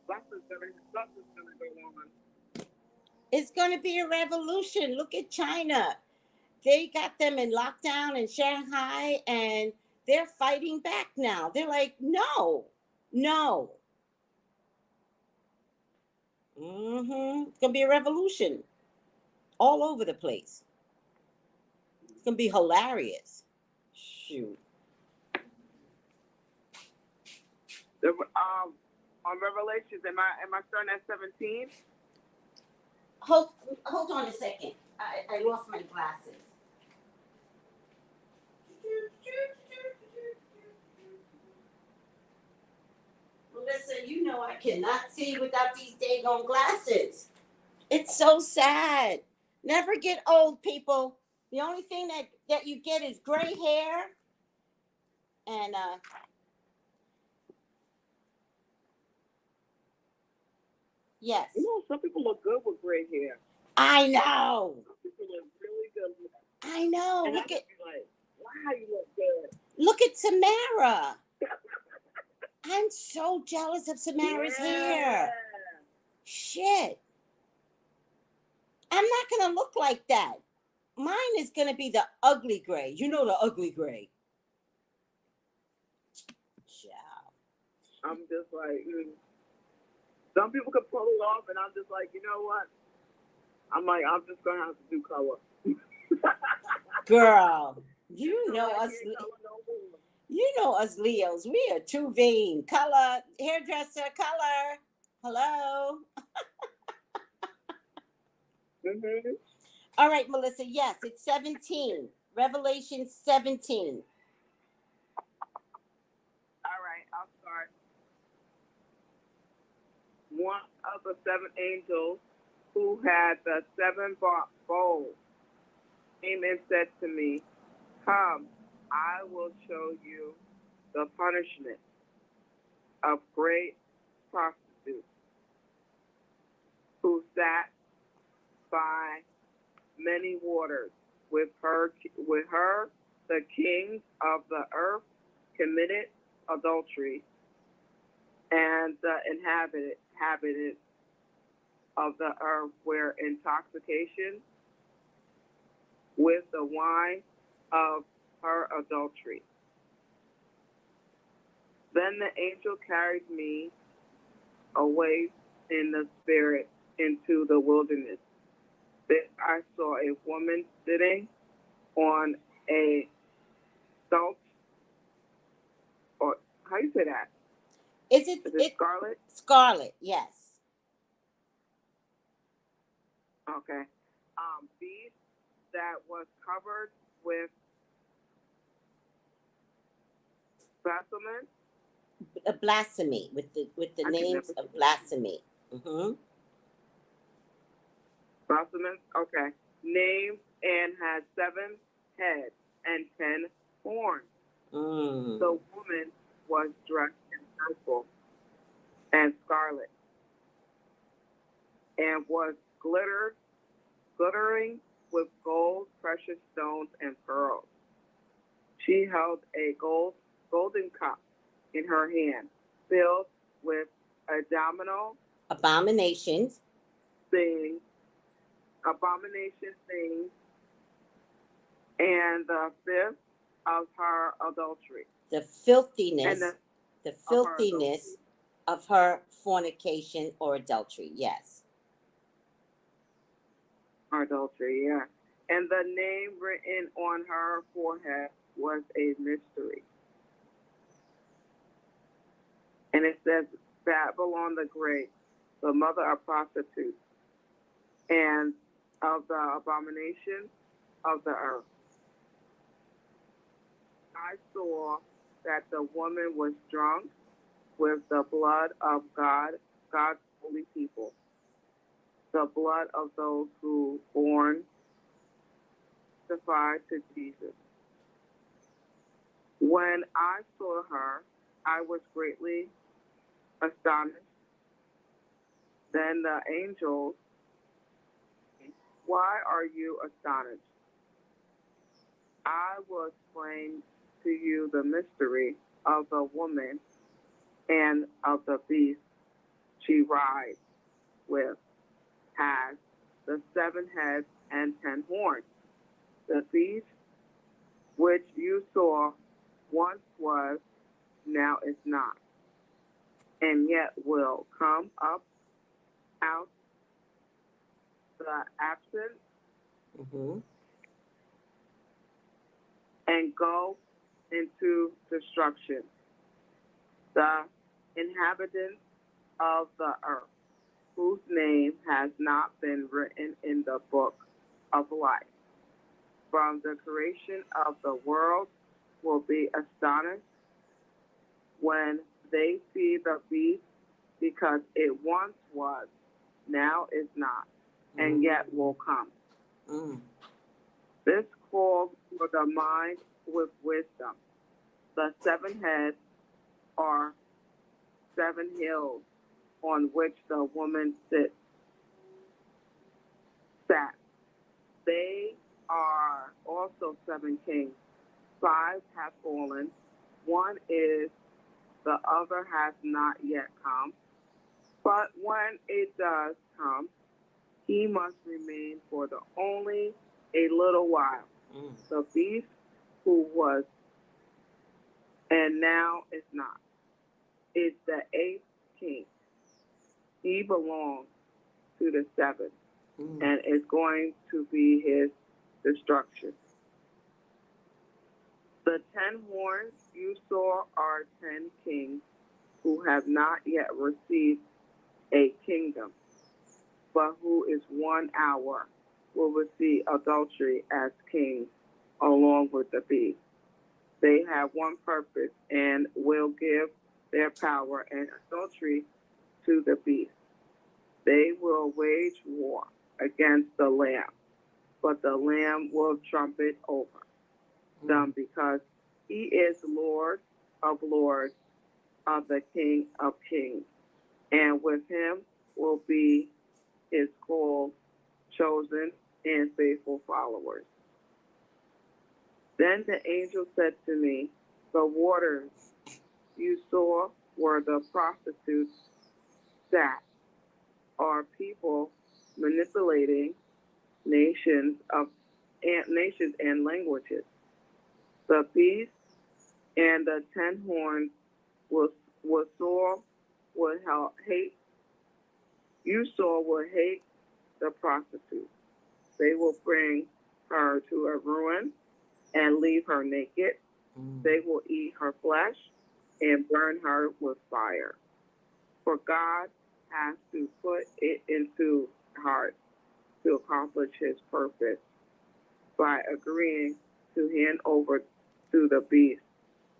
Something's gonna go on. It's gonna be a revolution. Look at China. They got them in lockdown in Shanghai, and they're fighting back now. They're like, no. It's gonna be a revolution all over the place. It's gonna be hilarious. Shoot. On Revelations, am I starting at 17? Hold on a second. I lost my glasses. Melissa, you know I cannot see without these daggone glasses. It's so sad. Never get old, people. The only thing that you get is gray hair and yes. You know, some people look good with gray hair. I know. Some people look really good with that. I know. And look at like, wow, you look good. Look at Samara. I'm so jealous of Samara's hair. Shit. I'm not gonna look like that. Mine is gonna be the ugly gray. You know, the ugly gray. Yeah. I'm just like, some people can pull it off, and I'm just like, you know what? I'm like, I'm just gonna have to do color. Girl, you know us. You know us Leos. We are too vain. Color, hairdresser, color. Hello. All right, Melissa. Yes, it's 17. Revelation 17. All right, I'll start. One of the seven angels who had the seven bowls came and said to me, come, I will show you the punishment of great prostitute who sat by many waters. With her the kings of the earth committed adultery, and the inhabitants of the earth were intoxication with the wine of her adultery. Then the angel carried me away in the spirit into the wilderness. There I saw a woman sitting on a salt, or how you say that? Is Is it it scarlet? scarlet? Yes. Okay. Beast that was covered with basalment. A blasphemy with the I can names never of blasphemy. Basalment. Okay. Named and had 7 heads and 10 horns. The woman was dressed in purple and scarlet, and was glittering with gold, precious stones, and pearls. She held a golden cup in her hand, filled with Abominations. Abomination things, and the fifth of her adultery. The filthiness. And The filthiness of her fornication or adultery. Yes. adultery, yeah. And the name written on her forehead was a mystery. And it says, Babylon the Great, the mother of prostitutes, and of the abomination of the earth. I saw that the woman was drunk with the blood of God's holy people, the blood of those who born testified to Jesus. When I saw her, I was greatly astonished. Then the angel, why are you astonished? I will explain to you the mystery of the woman and of the beast she rides with, has the 7 heads and 10 horns. The beast which you saw once was, now is not, and yet will come up out the absence and go into destruction. The inhabitants of the earth, whose name has not been written in the book of life from the creation of the world, will be astonished when they see the beast, because it once was, now is not, and yet will come. This calls for the mind with wisdom. The 7 heads are 7 hills on which the woman sat. They are also 7 kings. 5 have fallen. 1 is, the other has not yet come. But when it does come, he must remain for the only a little while. The beast who was and now is not is the 8th king. He belongs to the 7th and is going to be his destruction. The 10 horns you saw are 10 kings who have not yet received a kingdom, but who is 1 hour will receive adultery as kings along with the beast. They have one purpose and will give their power and adultery to the beast. They will wage war against the Lamb, but the Lamb will trumpet over them, because he is Lord of lords, of the King of kings, and with him will be his called, chosen, and faithful followers. Then the angel said to me, the waters you saw where the prostitutes sat are people manipulating nations and languages. The beast and the 10 horns will hate you saw will hate the prostitute. They will bring her to a ruin and leave her naked. They will eat her flesh and burn her with fire. For God has to put it into heart to accomplish his purpose by agreeing to hand over to the beast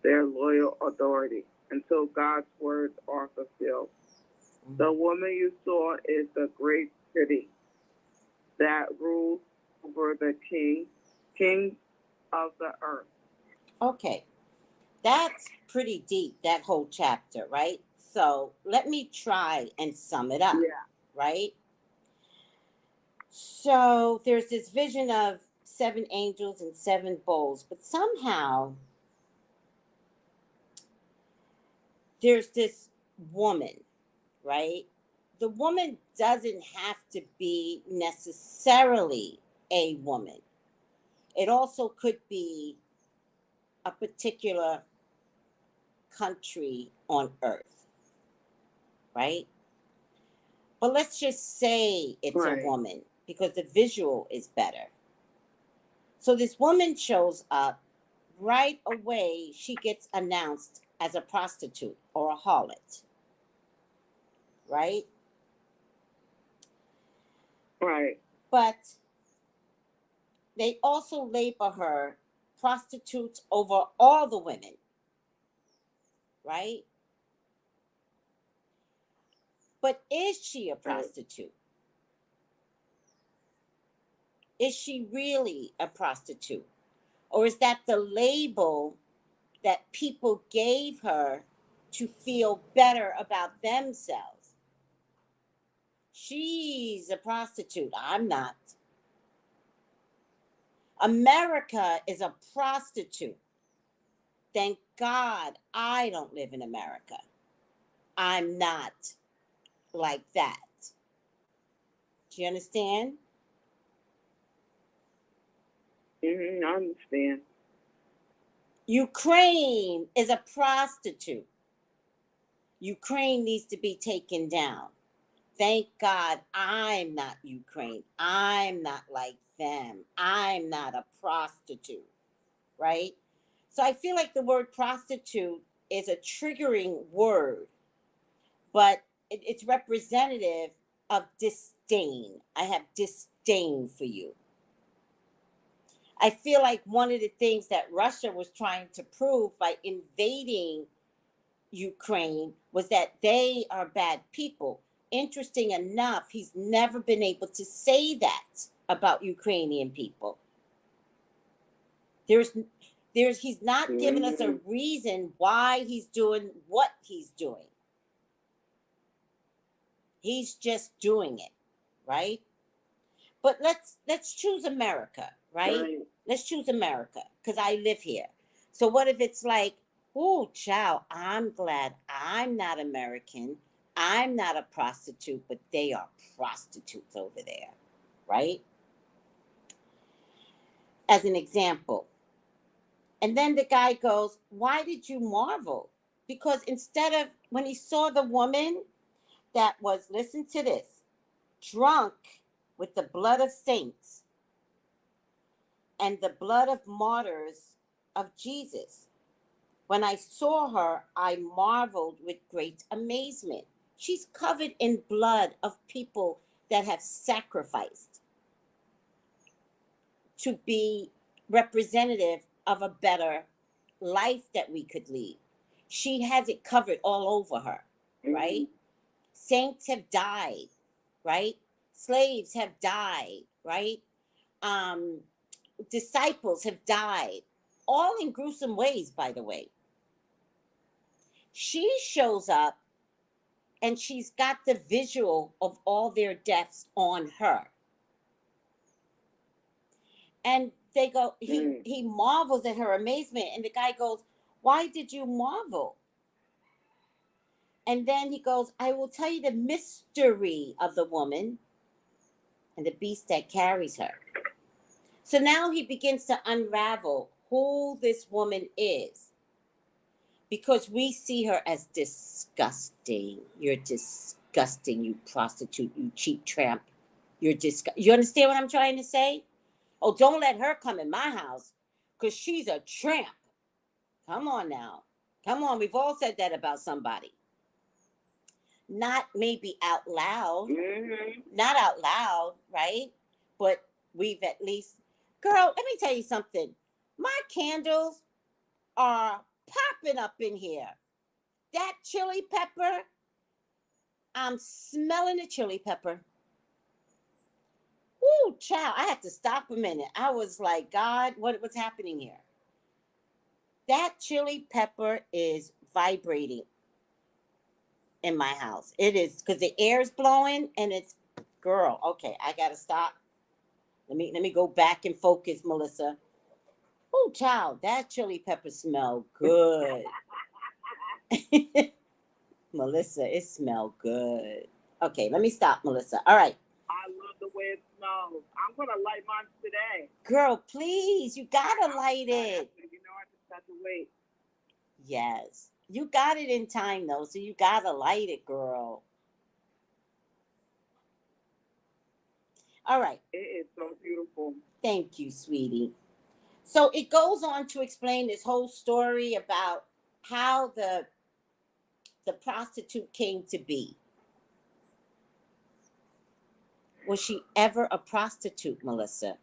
their loyal authority until God's words are fulfilled. The woman you saw is the great city that rules over the kings of the earth. Okay, that's pretty deep, that whole chapter, right? So let me try and sum it up, right? So there's this vision of 7 angels and 7 bowls, but somehow there's this woman, right? The woman doesn't have to be necessarily a woman. It also could be a particular country on earth, right? But let's just say it's a woman because the visual is better. So this woman shows up. Right away, she gets announced as a prostitute or a harlot, right? Right. But they also label her prostitutes over all the women, right? But is she a prostitute? Is she really a prostitute? Or is that the label that people gave her to feel better about themselves? She's a prostitute. I'm not. America is a prostitute. Thank God I don't live in America. I'm not like that. Do you understand? I understand. Ukraine is a prostitute. Ukraine needs to be taken down. Thank God I'm not Ukraine. I'm not like them. I'm not a prostitute, right? So I feel like the word prostitute is a triggering word, but it's representative of disdain. I have disdain for you. I feel like one of the things that Russia was trying to prove by invading Ukraine was that they are bad people. Interesting enough, he's never been able to say that about Ukrainian people. He's not given us a reason why he's doing what he's doing. He's just doing it, right? But let's choose America, right? Let's choose America because I live here. So what if it's like, oh, child, I'm glad I'm not American. I'm not a prostitute, but they are prostitutes over there, right? As an example. And then the guy goes, why did you marvel? Because instead of, when he saw the woman that was, listen to this, drunk with the blood of saints and the blood of martyrs of Jesus. When I saw her, I marveled with great amazement. She's covered in blood of people that have sacrificed to be representative of a better life that we could lead. She has it covered all over her, right? Saints have died, right? Slaves have died, right? Disciples have died, all in gruesome ways, by the way. She shows up and she's got the visual of all their deaths on her. And they go, he marvels at her amazement. And the guy goes, why did you marvel? And then he goes, I will tell you the mystery of the woman and the beast that carries her. So now he begins to unravel who this woman is. Because we see her as disgusting. You're disgusting. disgusting, you prostitute, you cheap tramp. You understand what I'm trying to say? Oh, don't let her come in my house because she's a tramp. Come on now. Come on. We've all said that about somebody. Not maybe out loud. Mm-hmm. Not out loud, right? But we've at least... Girl, let me tell you something. My candles are popping up in here. That chili pepper, I'm smelling the chili pepper. Woo, child, I had to stop a minute. I was like, God, what's happening here? That chili pepper is vibrating in my house. It is, because the air is blowing and it's, girl, okay, I gotta stop. Let me go back and focus, Melissa. Oh, child, that chili pepper smell good. Melissa, it smell good. Okay, let me stop, Melissa. All right. I love the way it smells. I'm going to light mine today. Girl, please, you gotta light it. You know, I just have to wait. Yes. You got it in time, though, so you gotta light it, girl. All right. It is so beautiful. Thank you, sweetie. So it goes on to explain this whole story about how the prostitute came to be. Was she ever a prostitute, Melissa?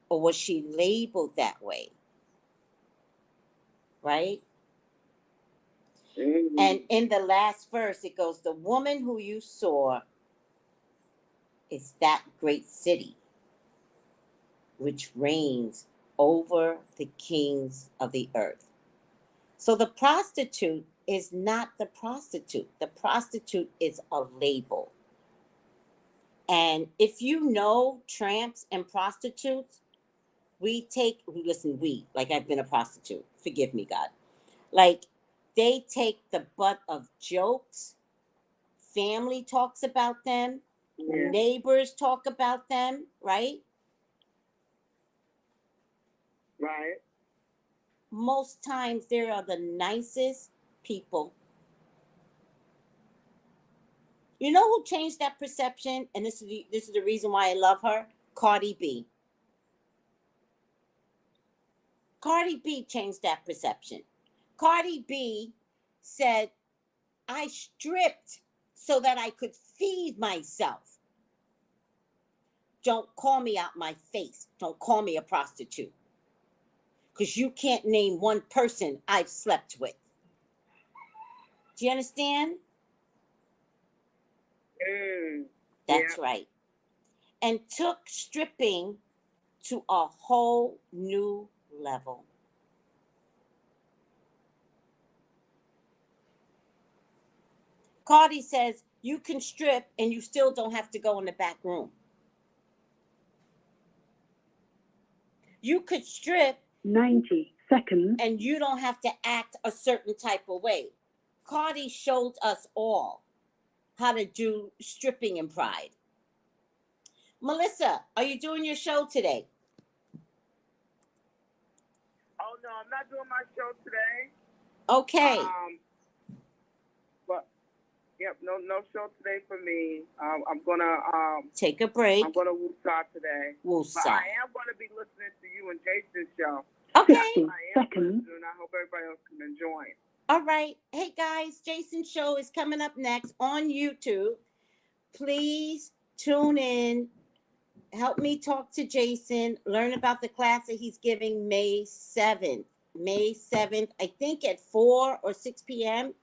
Or was she labeled that way? Right? Mm-hmm. And in the last verse, it goes, the woman who you saw is that great city, which reigns over the kings of the earth. So the prostitute is not the prostitute. The prostitute is a label. And if you know tramps and prostitutes, like I've been a prostitute. Forgive me, God. Like, they take the butt of jokes. Family talks about them. Yeah. Neighbors talk about them, right? Right. Most times they are the nicest people. You know who changed that perception? And this is the reason why I love her. Cardi B. Cardi B changed that perception. Cardi B said, I stripped so that I could feed myself. Don't call me out my face. Don't call me a prostitute. Because you can't name one person I've slept with. Do you understand? That's right. And took stripping to a whole new level. Cardi says you can strip and you still don't have to go in the back room. You could strip 90 seconds and you don't have to act a certain type of way. Cardi showed us all how to do stripping in Pride. Melissa, are you doing your show today? Oh, no, I'm not doing my show today. Okay. But, yep, no show today for me. I'm going to... take a break. I'm going to woosah today. Woosah. But I am going to be listening to you and Jason's show. Okay. 60 seconds. And I hope everybody else can join. All right. Hey, guys, Jason's show is coming up next on YouTube. Please tune in. Help me talk to Jason. Learn about the class that he's giving May 7th. May 7th, I think at 4 or 6 p.m.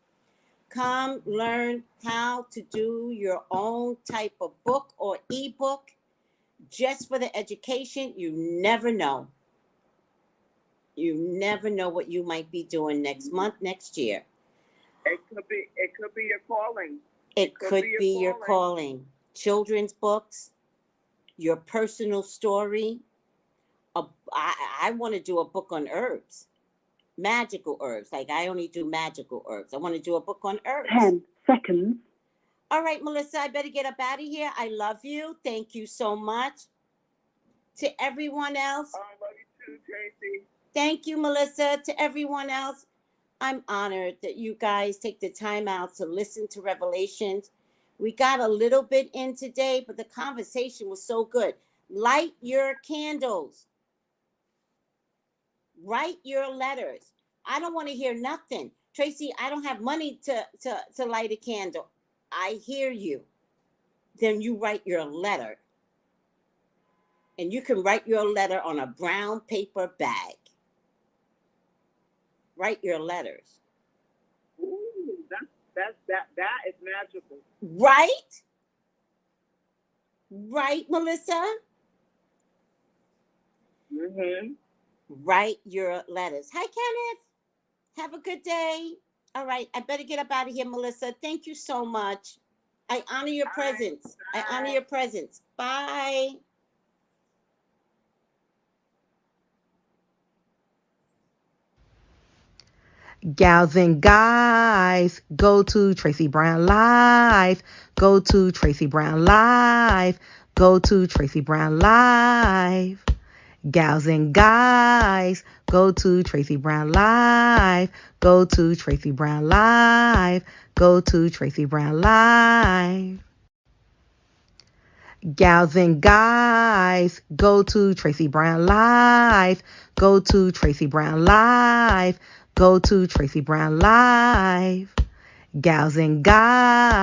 Come learn how to do your own type of book or ebook just for the education. You never know. You never know what you might be doing next month, next year. It could be your calling. It could be your calling. Children's books, your personal story. I want to do a book on herbs, magical herbs. Like, I only do magical herbs. I want to do a book on herbs. 10 seconds. All right, Melissa, I better get up out of here. I love you. Thank you so much. To everyone else. I love you too, Tracy. Thank you, Melissa. To everyone else, I'm honored that you guys take the time out to listen to Revelations. We got a little bit in today, but the conversation was so good. Light your candles. Write your letters. I don't want to hear nothing. Tracy, I don't have money to light a candle. I hear you. Then you write your letter. And you can write your letter on a brown paper bag. Write your letters. Ooh, that is magical. Right? Right, Melissa? Mm-hmm. Write your letters. Hi, Kenneth. Have a good day. All right, I better get up out of here, Melissa. Thank you so much. I honor your presence. I honor your presence. Bye. Gals and guys, go to Tracey Brown Live. Go to Tracey Brown Live. Go to Tracey Brown Live. Gals and guys, go to Tracey Brown Live. Go to Tracey Brown Live. Go to Tracey Brown Live. Gals and guys, go to Tracey Brown Live. Go to Tracey Brown Live. Go to Tracey Brown Live. Gals and guys.